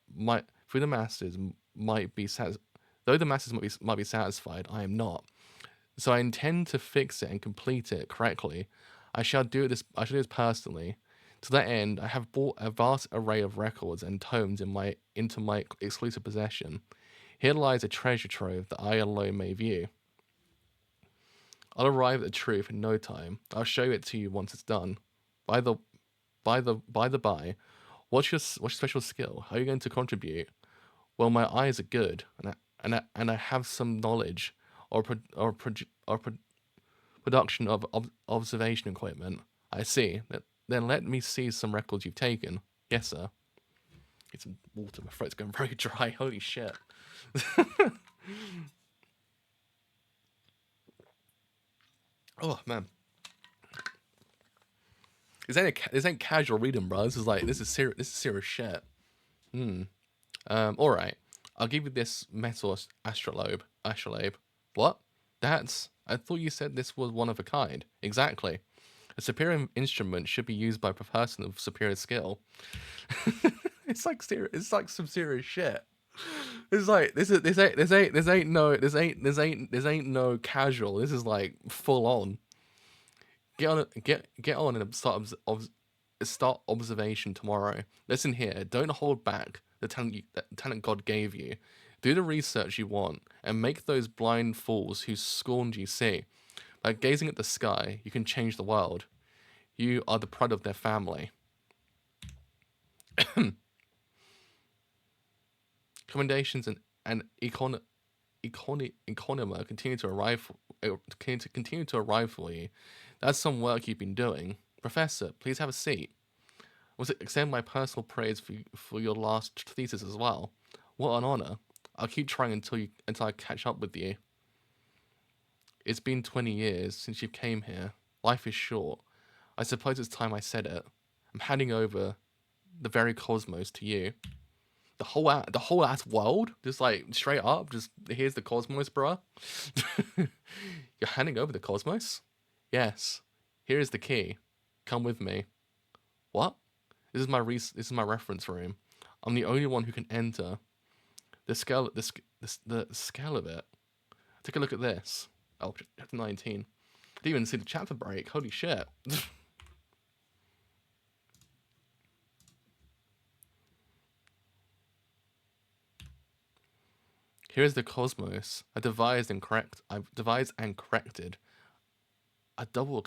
be though the masses might be satisfied, I am not. So I intend to fix it and complete it correctly. I shall do this personally. To that end, I have brought a vast array of records and tomes into my exclusive possession. Here lies a treasure trove that I alone may view. I'll arrive at the truth in no time. I'll show it to you once it's done. By the by, what's your special skill? How are you going to contribute? Well, my eyes are good, and I have some knowledge or production of observation equipment. I see. Then let me see some records you've taken. Yes, sir. Get some water. My throat's going very dry. Holy shit. Oh man. This ain't casual reading, bro. This is serious shit. All right. I'll give you this metal astrolabe. What? I thought you said this was one of a kind. Exactly. A superior instrument should be used by a person of superior skill. It's like serious. It's like some serious shit. It's like this ain't no casual. This is like full on. Get on and start Start observation tomorrow. Listen here, don't hold back the talent God gave you. Do the research you want and make those blind fools who scorned you see. By gazing at the sky, you can change the world. You are the pride of their family. Commendations and economer continue to arrive for you. That's some work you've been doing. Professor, please have a seat. Was it extend my personal praise for your last thesis as well? What an honor. I'll keep trying until I catch up with you. It's been 20 years since you came here. Life is short. I suppose it's time I said it. I'm handing over the very cosmos to you. The whole ass world, just like straight up, just here's the cosmos, bruh. You're handing over the cosmos? Yes. Here is the key. Come with me. What? This is my reference room. I'm the only one who can enter. The scale of it. Take a look at this. Oh, chapter 19. I didn't even see the chapter break. Holy shit. Here is the cosmos. I've devised and corrected a double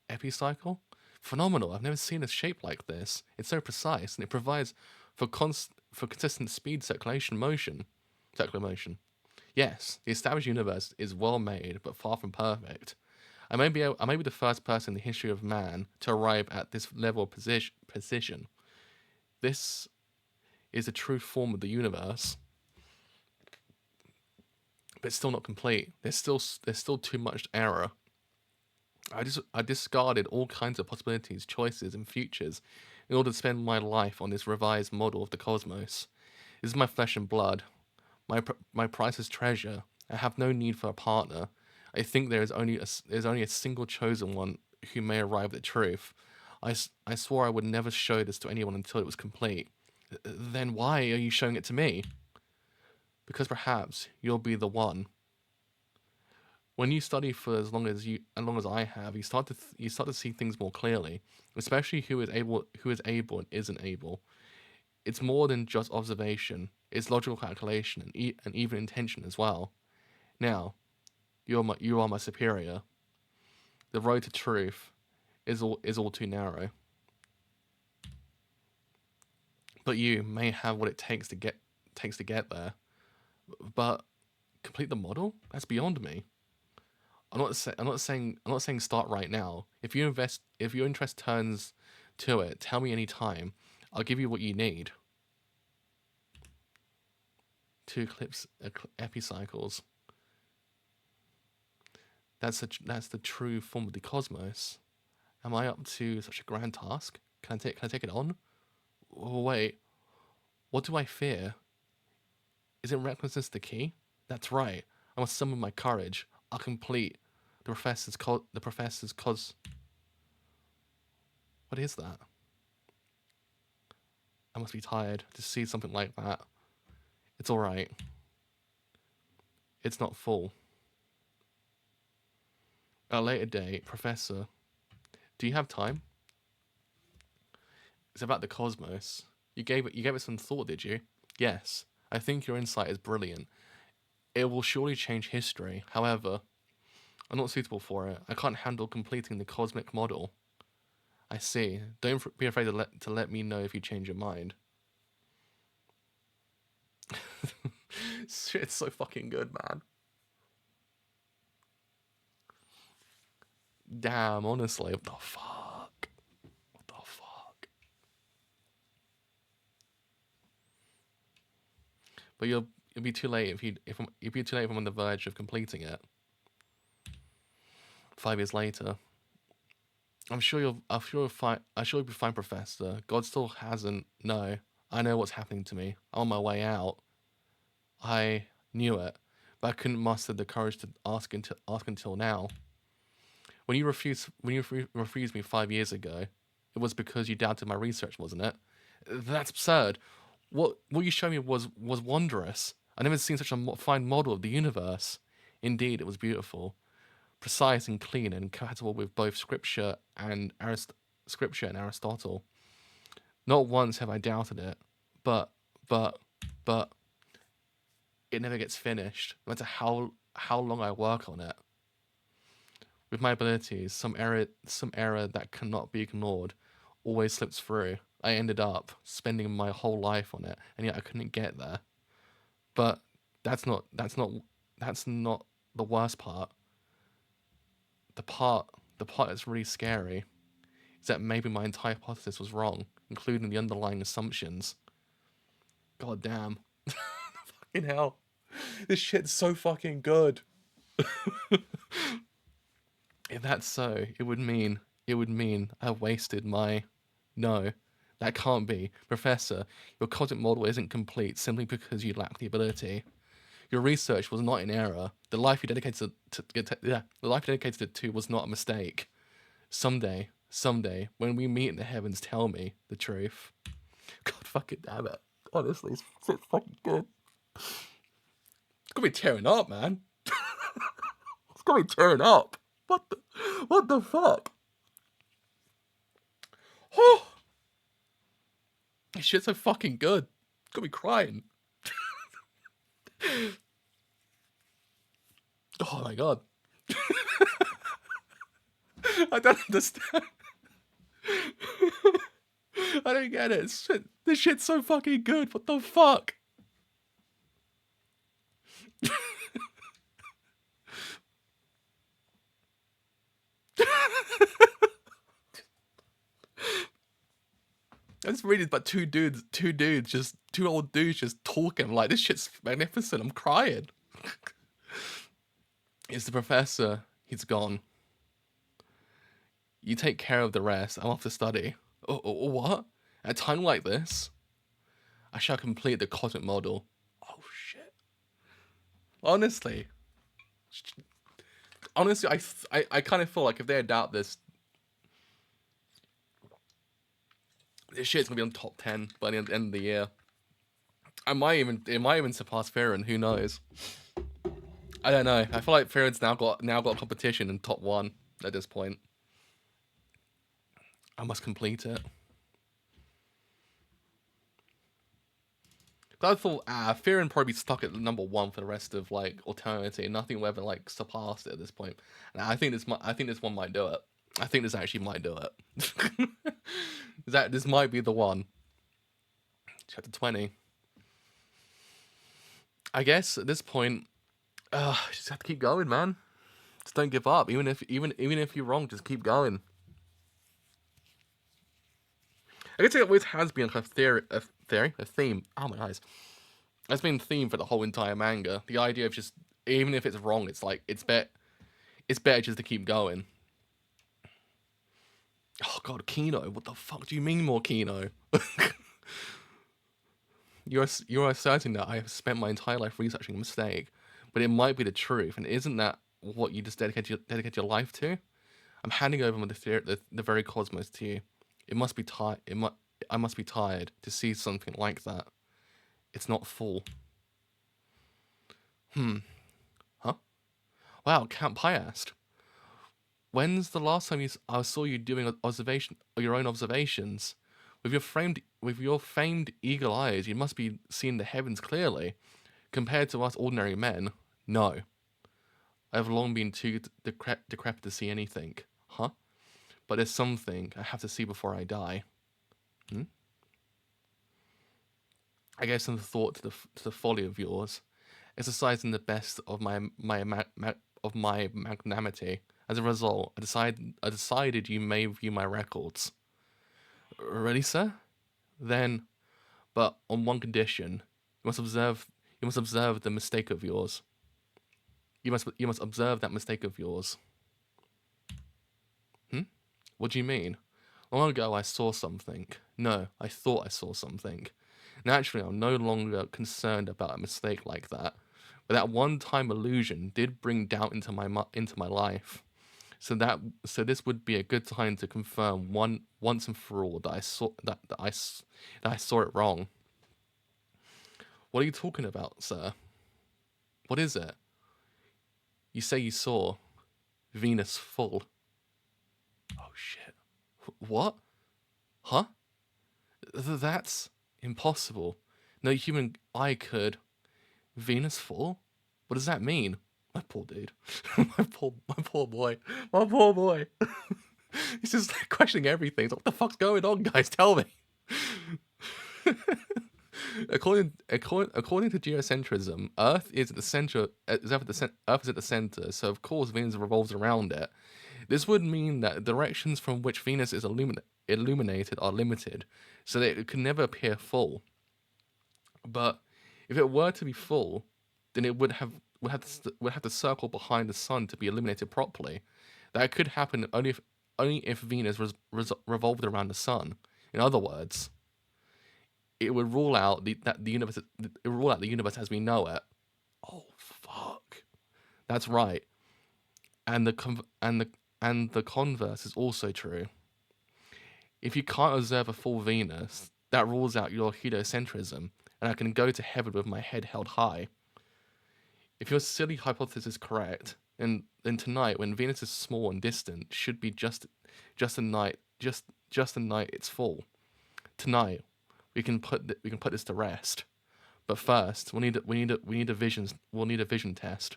epicycle. Phenomenal. I've never seen a shape like this. It's so precise and it provides for consistent speed circular motion. Yes, the established universe is well made, but far from perfect. I may be the first person in the history of man to arrive at this level of precision. This is the true form of the universe, but it's still not complete. There's still too much error. I discarded all kinds of possibilities, choices, and futures in order to spend my life on this revised model of the cosmos. This is my flesh and blood, my priceless treasure. I have no need for a partner. I think there's only a single chosen one who may arrive at the truth. I swore I would never show this to anyone until it was complete. Then why are you showing it to me? Because perhaps you'll be the one. When you study for as long as I have, you start to see things more clearly, especially who is able and isn't able. It's more than just observation; it's logical calculation and even intention as well. Now, you are my superior. The road to truth is all too narrow. But you may have what it takes to get there. But complete the model? That's beyond me. I'm not saying start right now. If your interest turns to it, tell me any time. I'll give you what you need. 2 epicycles. That's the true form of the cosmos. Am I up to such a grand task? Can I take it on? Oh, wait, what do I fear? Isn't recklessness the key? That's right. I must summon my courage. I'll complete the professor's cos. What is that? I must be tired to see something like that. It's all right. It's not full. At a later date, Professor, do you have time? It's about the cosmos. You gave it some thought, did you? Yes. I think your insight is brilliant. It will surely change history. However, I'm not suitable for it. I can't handle completing the cosmic model. I see. Don't be afraid to let me know if you change your mind. Shit's so fucking good, man. Damn, honestly, what the fuck? What the fuck? But you'll be too late if I'm on the verge of completing it. 5 years later. I'm sure you'll be fine, Professor. God still hasn't. No, I know what's happening to me. I'm on my way out. I knew it, but I couldn't muster the courage to ask until now. When you refused me 5 years ago, it was because you doubted my research, wasn't it? That's absurd. What you showed me was wondrous. I've never seen such a fine model of the universe. Indeed, it was beautiful, precise and clean, and compatible with both Scripture and Aristotle. Not once have I doubted it, but but but it never gets finished, no matter how long I work on it. With my abilities, some error that cannot be ignored always slips through. I ended up spending my whole life on it, and yet I couldn't get there. But that's not the worst part. The part that's really scary is that maybe my entire hypothesis was wrong, including the underlying assumptions. God damn. Fucking hell. This shit's so fucking good. If that's so, it would mean I wasted my... No, that can't be. Professor, your cosmic model isn't complete simply because you lack the ability. Your research was not in error. The life you dedicated it to was not a mistake. Someday, when we meet in the heavens, tell me the truth. God fucking damn it. Honestly, it's fucking good. It's gonna be tearing up, man. It's gonna be tearing up. What the fuck? Oh, this shit's so fucking good. It's gonna be crying. Oh my god. I don't understand. I don't get it. This shit's so fucking good. What the fuck? I just read it about two old dudes just talking. Like, this shit's magnificent. I'm crying. It's the professor. He's gone. You take care of the rest. I'm off to study. What? At a time like this, I shall complete the cosmic model. Oh shit. Honestly, I kind of feel like if they doubt this shit's gonna be on top 10 by the end of the year. It might even surpass Farron. Who knows? I don't know. I feel like Farron's now got a competition in top 1 at this point. I must complete it. I thought Farron probably stuck at number 1 for the rest of like eternity. Nothing will ever like surpass it at this point. And I think this one might do it. I think this actually might do it. This might be the one. Chapter 20. I guess at this point, just have to keep going, man. Just don't give up. Even if you're wrong, just keep going. I guess it always has been like a theme. Oh my eyes. That's been a theme for the whole entire manga. The idea of just, even if it's wrong, it's like it's better just to keep going. Oh god, Kino. What the fuck do you mean more Kino? You're asserting that I have spent my entire life researching a mistake, but it might be the truth, and isn't that what you just dedicate your life to? I'm handing over the very cosmos to you. It must be I must be tired to see something like that. It's not full. Huh? Wow, Camp Pie asked. When's the last time I saw you doing your own observations? With your famed eagle eyes, you must be seeing the heavens clearly. Compared to us ordinary men, no. I have long been too decrepit to see anything. Huh? But there's something I have to see before I die. I gave some thought to the folly of yours, exercising the best of my magnanimity. As a result, I decided you may view my records. Really, sir? Then, but on one condition, you must observe the mistake of yours. You must observe that mistake of yours. What do you mean? Long ago I saw something. No, I thought I saw something. Naturally, I'm no longer concerned about a mistake like that. But that one-time illusion did bring doubt into my life. So this would be a good time to confirm once and for all that I saw it wrong. What are you talking about, sir? What is it? You say you saw Venus full. Oh shit. What? Huh? That's impossible. No human eye could. Venus full? What does that mean? My poor dude. My poor boy. My poor boy. He's just like, questioning everything. He's like, what the fuck's going on, guys? Tell me. According to geocentrism, Earth is at the center. Earth is at the center, so of course Venus revolves around it. This would mean that the directions from which Venus is illuminated are limited, so that it could never appear full. But if it were to be full, then it would have to circle behind the sun to be illuminated properly. That could happen only if Venus revolved around the sun. In other words, it would rule out the universe as we know it. Oh fuck, that's right. And the converse is also true. If you can't observe a full Venus, that rules out your heliocentrism, and I can go to heaven with my head held high. If your silly hypothesis is correct, then tonight, when Venus is small and distant, should be just a night it's full. Tonight, we can put this to rest. But first, we'll need a vision test.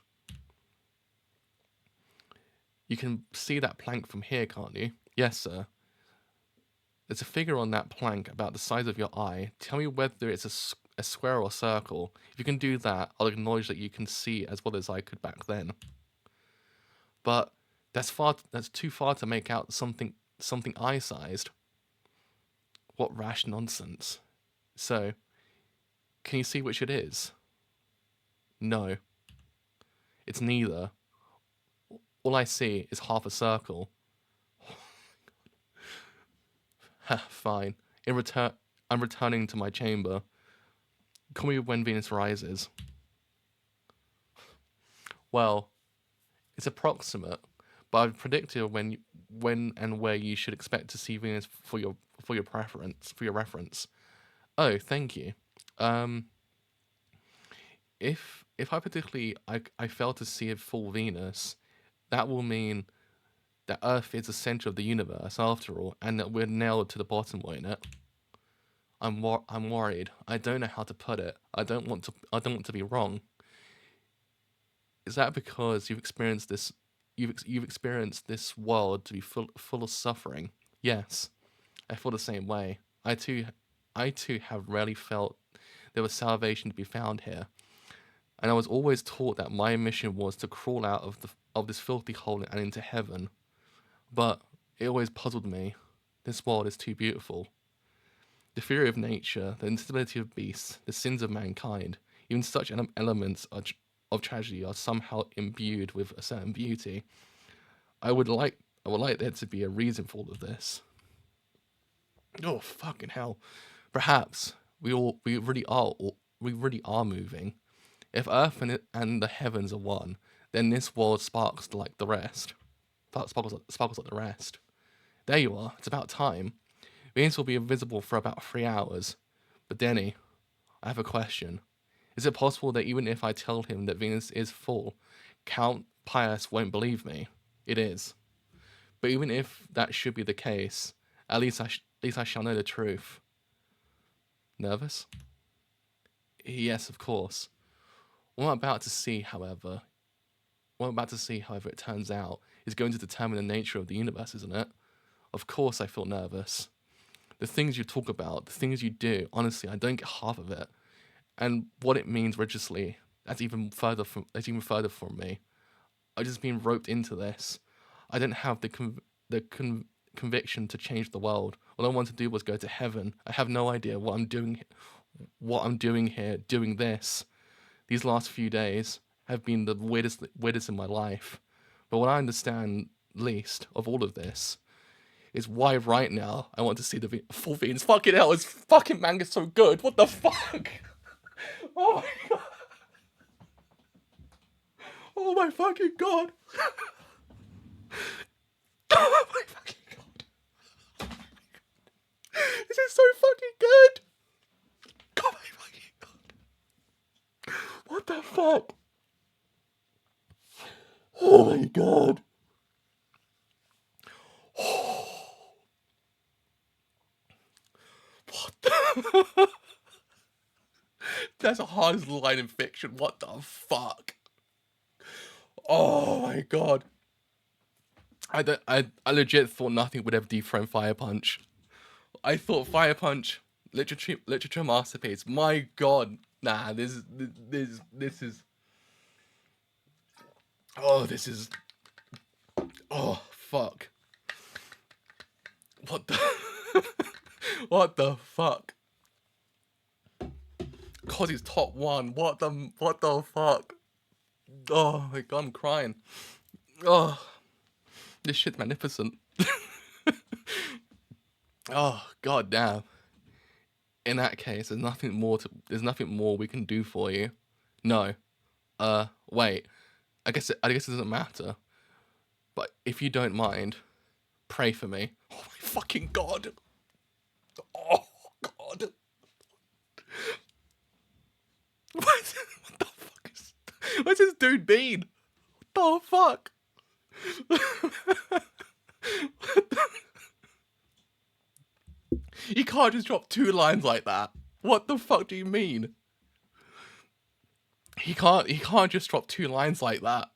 You can see that plank from here, can't you? Yes, sir. There's a figure on that plank about the size of your eye. Tell me whether it's a square or circle. If you can do that, I'll acknowledge that you can see as well as I could back then. But that's too far to make out something eye-sized. What rash nonsense. So, can you see which it is? No. It's neither. All I see is half a circle. Fine. I'm returning to my chamber. Call me when Venus rises. Well, it's approximate, but I've predicted when and where you should expect to see Venus for your reference. Oh, thank you. If hypothetically I fail to see a full Venus, that will mean that Earth is the center of the universe after all, and that we're nailed to the bottom, won't it? I'm worried. I don't know how to put it. I don't want to be wrong. Is that because you've experienced this? You've experienced this world to be full of suffering. Yes, I feel the same way. I too have rarely felt there was salvation to be found here, and I was always taught that my mission was to crawl out of this filthy hole and into heaven. But it always puzzled me. This world is too beautiful. The fury of nature, the instability of beasts, the sins of mankind, even such elements of tragedy are somehow imbued with a certain beauty. I would like there to be a reason for all of this. Oh fucking hell! Perhaps we really are moving. If Earth and the heavens are one, then this world sparks like the rest. Sparkles like the rest. There you are. It's about time. Venus will be invisible for about 3 hours. But Denny, I have a question. Is it possible that even if I tell him that Venus is full, Count Pius won't believe me? It is. But even if that should be the case, at least I shall know the truth. Nervous? Yes, of course. What I'm about to see, however, it turns out, is going to determine the nature of the universe, isn't it? Of course I feel nervous. The things you talk about, the things you do, honestly, I don't get half of it. And what it means religiously, that's even further from me. I've just been roped into this. I don't have the conviction to change the world. All I want to do was go to heaven. I have no idea what I'm doing here, doing this. These last few days have been the weirdest in my life. But what I understand least of all of this is why right now I want to see the full Venus. Fucking hell, this fucking manga's so good. What the fuck? Oh my god. Oh my fucking god. Oh my fucking god. Oh my god. This is so fucking good. Oh my fucking god. What the fuck? Oh my god. What the That's the hardest line in fiction. What the fuck? Oh my god. I legit thought nothing would ever dethrone Fire Punch. I thought Fire Punch, literature masterpiece. My god. Nah, this is. Oh, this is. Oh, fuck. What the. What the fuck? Cause he's top one. What the fuck? Oh my god, I'm crying. Oh, this shit's magnificent. Oh god damn. In that case, there's nothing more we can do for you. No. Wait. I guess it doesn't matter. But if you don't mind, pray for me. Oh my fucking god. Oh god. What the fuck is... What's this dude been? What the fuck? You can't just drop 2 lines like that. What the fuck do you mean? He can't just drop 2 lines like that.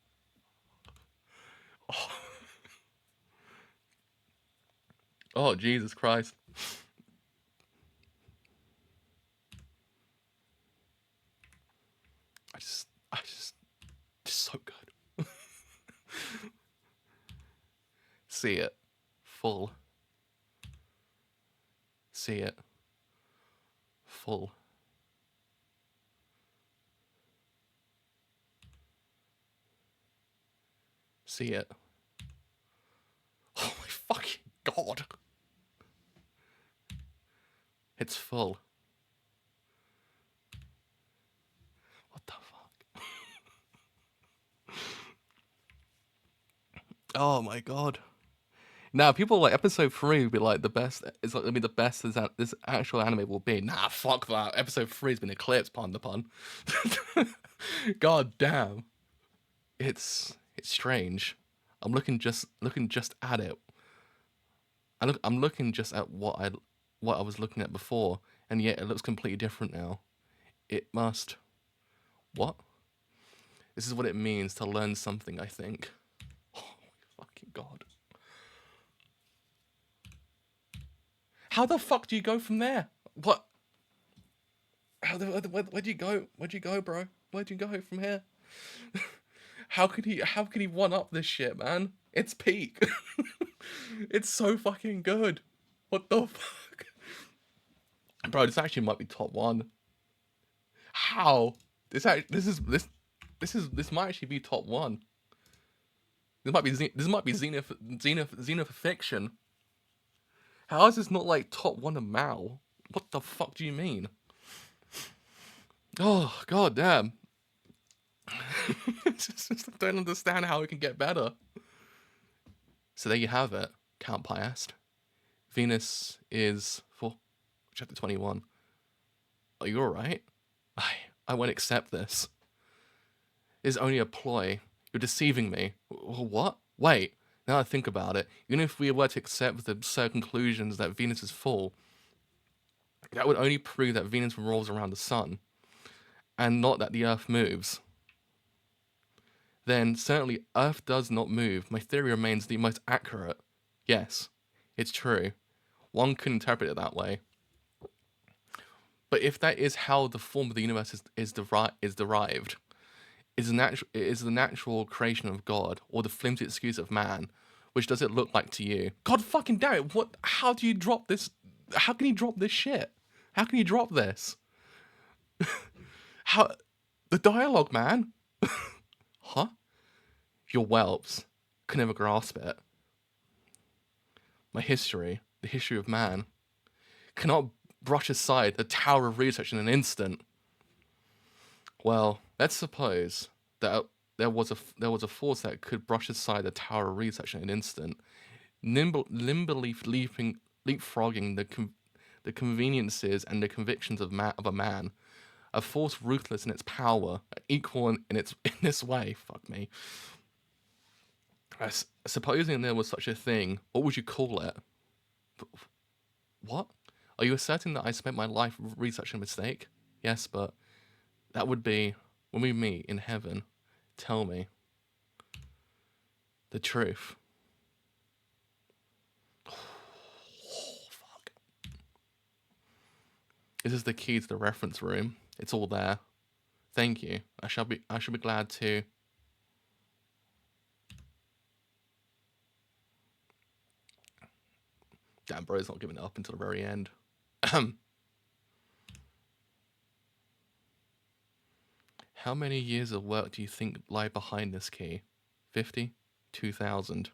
Oh, oh Jesus Christ. Just so good. See it. Full. See it. Full. See it. Oh my fucking god. It's full. What the fuck? Oh my god. Now people like episode 3 would be like the best. It's like it'll be the best this actual anime will be. Nah, fuck that. Episode 3's been eclipsed, pardon the pun. God damn. It's strange. I'm looking just at it. I'm looking just at what I was looking at before, and yet it looks completely different now. It must. What? This is what it means to learn something, I think. Oh my fucking god. How the fuck do you go from there? What? Where'd you go? Where'd you go, bro? Where'd you go from here? How could he one up this shit, man? It's peak. It's so fucking good. What the fuck? Bro, this actually might be top 1. How? This might actually be top 1. This might be Xena for fiction. How is this not like top 1 of Mao? What the fuck do you mean? Oh god damn. I don't understand how it can get better. So there you have it, Count Piast. Venus is for chapter 21. Are you alright? I won't accept this. It's only a ploy. You're deceiving me. What? Wait, now I think about it, even if we were to accept the absurd conclusions that Venus is full, that would only prove that Venus revolves around the sun, and not that the Earth moves. Then certainly Earth does not move. My theory remains the most accurate. Yes, it's true. One could interpret it that way. But if that is how the form of the universe is derived, it is the natural creation of God, or the flimsy excuse of man. Which does it look like to you? God fucking damn it! What? How do you drop this? How can you drop this shit? How can you drop this? How? The dialogue, man. Huh? Your whelps can never grasp it. My history, the history of man, cannot brush aside the Tower of Research in an instant. Well, let's suppose that there was a force that could brush aside the Tower of Research in an instant, nimbly leapfrogging the conveniences and the convictions of a man, a force ruthless in its power, equal in this way. Fuck me. Supposing there was such a thing, what would you call it? What? Are you asserting that I spent my life researching a mistake? Yes, but That would be when we meet in heaven. Tell me the truth. Oh, fuck. This is the key to the reference room. It's all there. Thank you. I shall be glad to. Damn, bro's not giving it up until the very end. How many years of work do you think lie behind this key? 50? 2,000?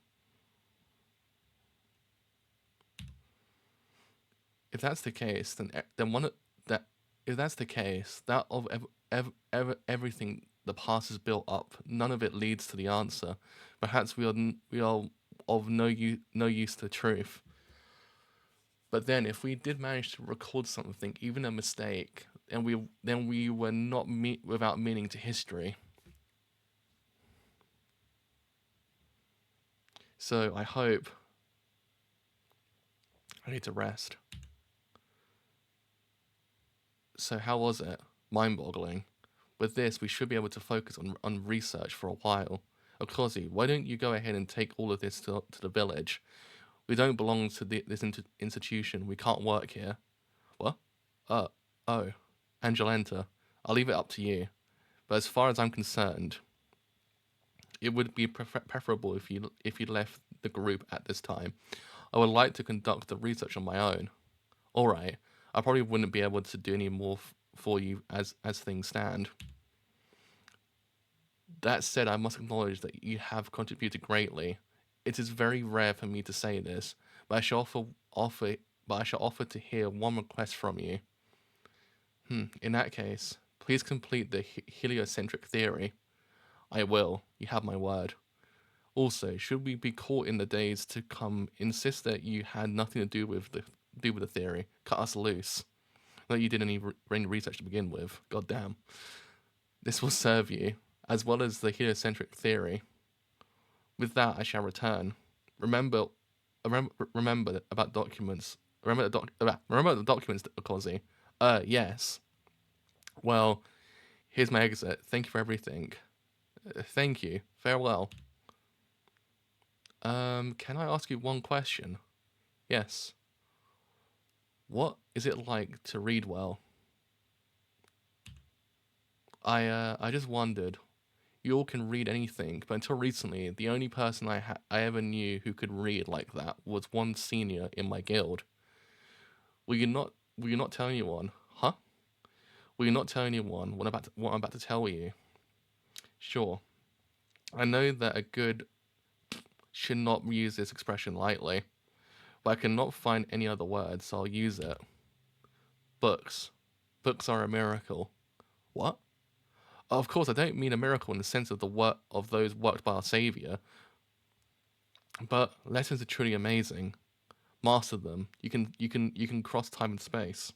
If that's the case, then one that if that's the case, that of everything the past is built up, none of it leads to the answer. Perhaps we are of no use to the truth. But then, if we did manage to record something, even a mistake, and we were not without meaning to history. So I hope I need to rest. So how was it? Mind-boggling. With this, we should be able to focus on research for a while. Okozi, why don't you go ahead and take all of this to the village? We don't belong to this institution. We can't work here. What? Oh. Angelenta, I'll leave it up to you. But as far as I'm concerned, it would be preferable if you left the group at this time. I would like to conduct the research on my own. Alright, I probably wouldn't be able to do any more for you as things stand. That said, I must acknowledge that you have contributed greatly. It is very rare for me to say this, but I shall offer to hear one request from you. In that case, please complete the heliocentric theory. I will. You have my word. Also, should we be caught in the days to come, insist that you had nothing to do with the theory. Cut us loose. Not that you did any research to begin with. God damn. This will serve you, as well as the heliocentric theory. With that, I shall return. Remember about documents. Remember the documents, Okozi. Yes. Well, here's my exit. Thank you for everything. Thank you. Farewell. Can I ask you one question? Yes. What is it like to read well? I just wondered. You all can read anything, but until recently, the only person I ever knew who could read like that was one senior in my guild. Will you not tell anyone? Huh? Will you not tell anyone what I'm about to tell you? Sure. I know that a good should not use this expression lightly, but I cannot find any other word, so I'll use it. Books. Books are a miracle. What? Of course, I don't mean a miracle in the sense of the work of those worked by our Savior, but letters are truly amazing. Master them. You can cross time and space.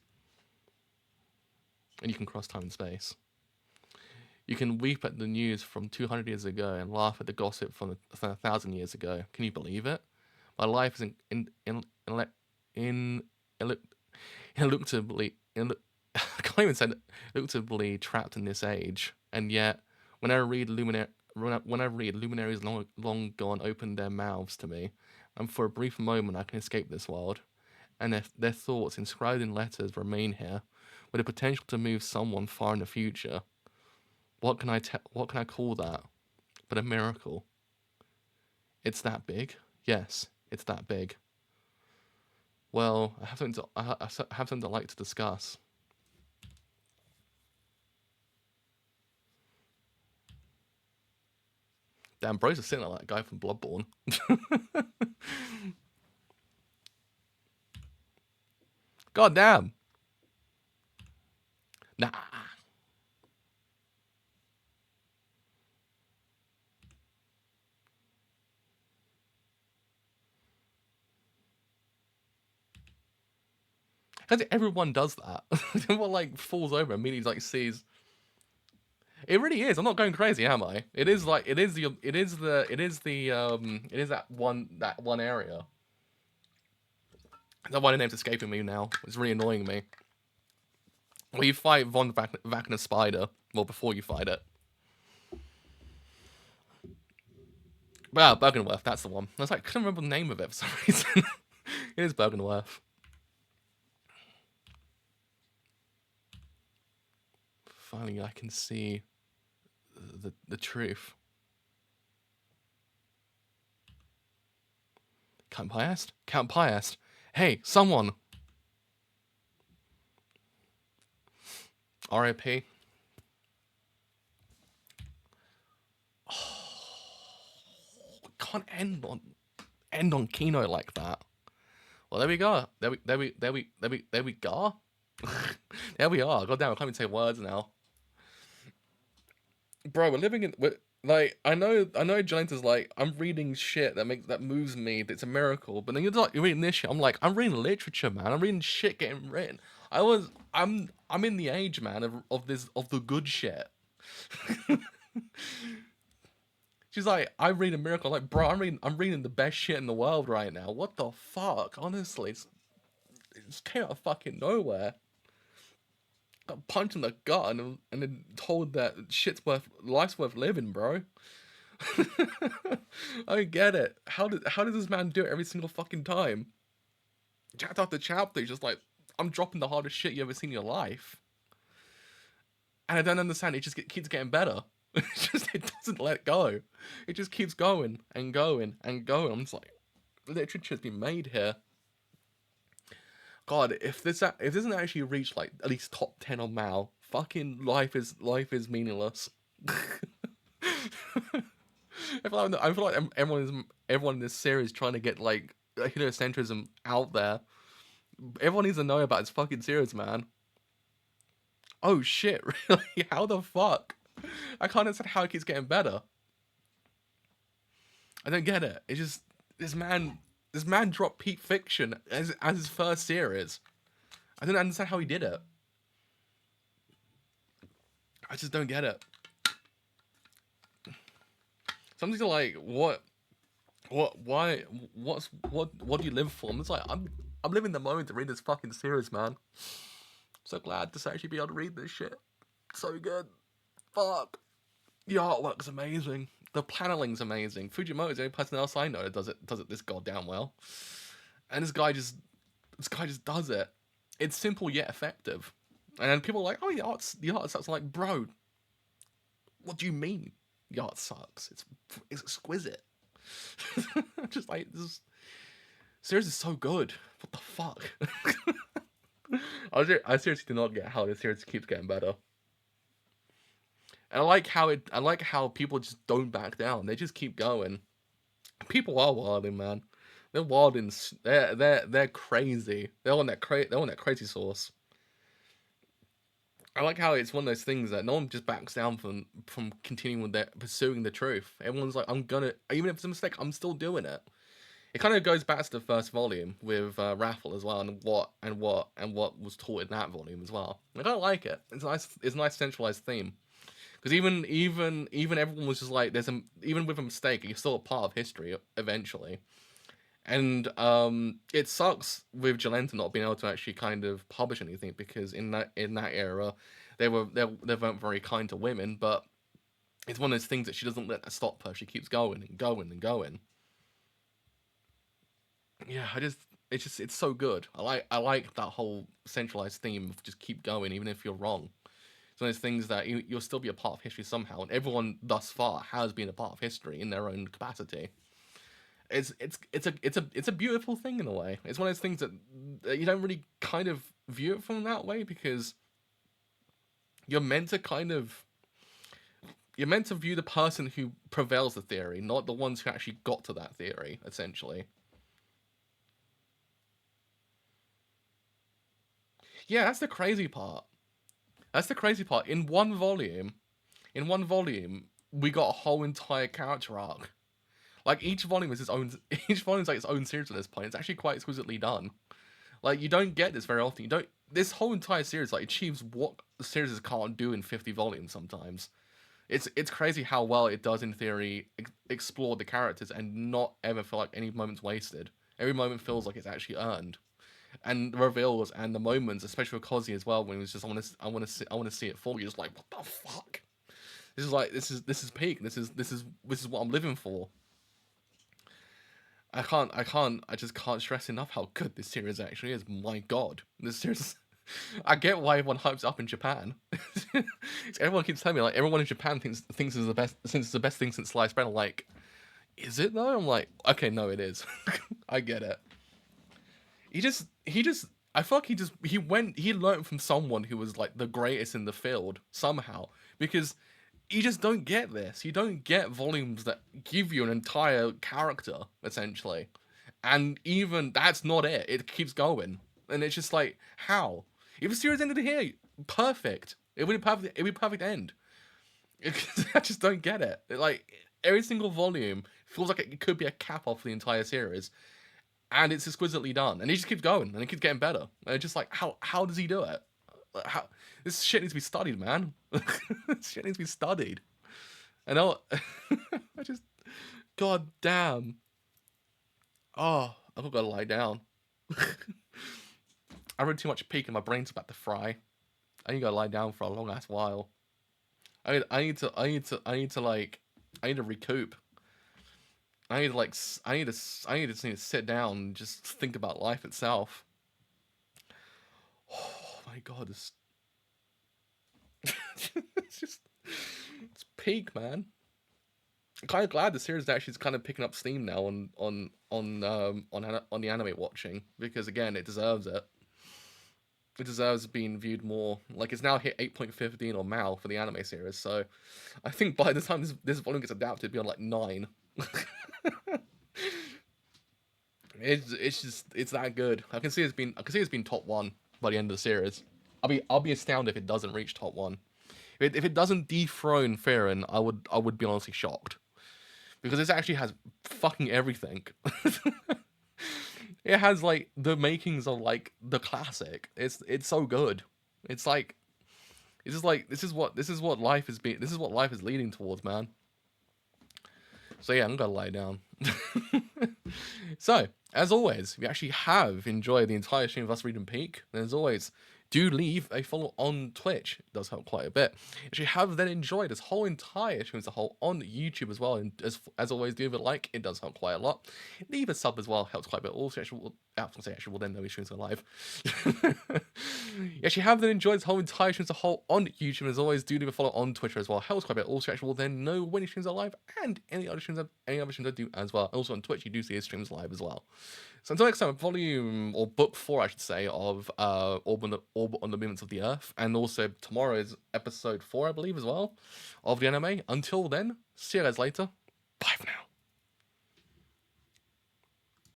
And you can cross time and space. You can weep at the news from 200 years ago and laugh at the gossip from 1,000 years ago. Can you believe it? My life is ineluctably I can't even say ineluctably trapped in this age, and yet when I read luminaries long gone open their mouths to me, and for a brief moment I can escape this world, and their thoughts inscribed in letters remain here, with the potential to move someone far in the future. What can I call that? But a miracle. It's that big? Yes, it's that big. Well, I have something I'd like to discuss. Damn, bro's just sitting like that guy from Bloodborne. God damn. Nah. Because everyone does that. Everyone like falls over immediately, like sees. It really is. I'm not going crazy, am I? It is that one area. That one name's escaping me now. It's really annoying me. Where you fight Von Wagner's spider, Well, before you fight it. Well, Bergenworth, that's the one. I was like, I couldn't remember the name of it for some reason. It is Bergenworth. Finally, I can see the truth. Count Piast? Count Piast. Hey, someone. R.I.P. Can't end on Kino like that. Well, there we go. There we go. There we are. God damn, I can't even say words now. Bro, we're living in like I know Jolenta's like, I'm reading shit that moves me, that's a miracle. But then you're reading this shit. I'm like, I'm reading literature, man. I'm reading shit getting written. I'm in the age, man, of the good shit. She's like, I read a miracle. I'm like, bro, I'm reading the best shit in the world right now. What the fuck? Honestly, it just came out of fucking nowhere. Got punched in the gut and then told that life's worth living, bro. I don't get it. How does this man do it every single fucking time? Chapter after chapter, he's just like, I'm dropping the hardest shit you ever seen in your life. And I don't understand. It just keeps getting better. It doesn't let go. It just keeps going and going and going. I'm just like, literature's been made here. God, if this doesn't actually reach like at least top 10 on Mal, fucking life is meaningless. I feel like everyone in this series trying to get like heliocentrism out there. Everyone needs to know about this fucking series, man. Oh shit, really? How the fuck? I can't understand how it keeps getting better. I don't get it. It's just this man dropped Peak Fiction as his first series. I don't understand how he did it. I just don't get it. Something's like, what do you live for? I'm just like, I'm living the moment to read this fucking series, man. I'm so glad to actually be able to read this shit. So good. Fuck. The artwork's amazing. The paneling's amazing. Fujimoto's the only person else I know that does it this goddamn well. And this guy just does it. It's simple yet effective. And people are like, oh, the art sucks. I'm like, bro, what do you mean the art sucks? It's exquisite. Just like, this series is so good. What the fuck? I seriously do not get how this series keeps getting better. And I like how people just don't back down. They just keep going. People are wilding, man. They're wilding. They're crazy. They're on that crazy sauce. I like how it's one of those things that no one just backs down from continuing with pursuing the truth. Everyone's like, even if it's a mistake, I'm still doing it. It kind of goes back to the first volume with Raffle as well, and what was taught in that volume as well. I don't like it. It's nice. It's a nice centralized theme. Because even everyone was just like, even with a mistake, you're still a part of history eventually. And it sucks with Jolenta not being able to actually kind of publish anything, because in that era, they weren't very kind to women. But it's one of those things that she doesn't let that stop her. She keeps going and going and going. Yeah, it's so good. I like that whole centralized theme of just keep going even if you're wrong. It's one of those things that you'll still be a part of history somehow, and everyone thus far has been a part of history in their own capacity. It's a beautiful thing in a way. It's one of those things that you don't really kind of view it from that way, because you're meant to view the person who prevails the theory, not the ones who actually got to that theory, essentially. Yeah, that's the crazy part. That's the crazy part. In one volume, we got a whole entire character arc. Like each volume is its own. Each volume is like its own series at this point. It's actually quite exquisitely done. Like you don't get this very often. You don't. This whole entire series like achieves what the series can't do in 50 volumes sometimes. It's crazy how well it does in theory explore the characters and not ever feel like any moment's wasted. Every moment feels like it's actually earned. and the reveals and the moments, especially with Kozi as well, when it was just I want to see it for you. Just like, what the fuck? This is like this is peak. This is what I'm living for. I just can't stress enough how good this series actually is. My God, this series. I get why everyone hypes up in Japan. Everyone keeps telling me like everyone in Japan thinks it's the best since it's the best thing since sliced bread. I'm like, is it though? I'm like, okay, no, it is. I get it. He just I feel like he learned from someone who was like the greatest in the field somehow, because you just don't get this. You don't get volumes that give you an entire character essentially, and even that's not it. It keeps going, and it's just like, how? If the series ended here, perfect. It would be perfect. It would be perfect end. I just don't get it. Like every single volume feels like it could be a cap off the entire series, and it's exquisitely done. And he just keeps going, and it keeps getting better. And it's just like, how does he do it? How this shit needs to be studied, man. This shit needs to be studied. And I just, god damn. Oh, I've got to lie down. I read too much Peak, and my brain's about to fry. I need to go lie down for a long ass while. I need to recoup. I need to sit down and just think about life itself. Oh my god, it's peak, man. I'm kind of glad the series actually is kind of picking up steam now on the anime watching, because again, it deserves it. It deserves being viewed more. Like it's now hit 8.15 on MAL for the anime series, so I think by the time this volume gets adapted, it'll be on like 9. It's that good. I can see it's been top 1 by the end of the series. I'll be astounded if it doesn't reach top 1. If it doesn't dethrone Fearin, I would be honestly shocked, because this actually has fucking everything. It has like the makings of like the classic. It's so good. It's like this is what life is being. This is what life is leading towards, man. So yeah, I'm gonna lie down. So, as always, if you actually have enjoyed the entire stream of us reading Peak, then as always, do leave a follow on Twitch. It does help quite a bit. If you have then enjoyed this whole entire stream as a whole on YouTube as well, and as always, do leave a like. It does help quite a lot. Leave a sub as well, helps quite a bit. Also, we'll then know these streams are live. If you have then enjoyed this whole entire stream as a whole on YouTube, as always, do leave a follow on Twitter as well. Helps quite a bit. Also, will then know when these streams are live and any other streams I do as well. Also on Twitch, you do see his streams live as well. So until next time, volume or book 4, I should say, of Orbit on the Movements of the Earth, and also tomorrow's episode 4, I believe, as well, of the anime. Until then, see you guys later. Bye for now.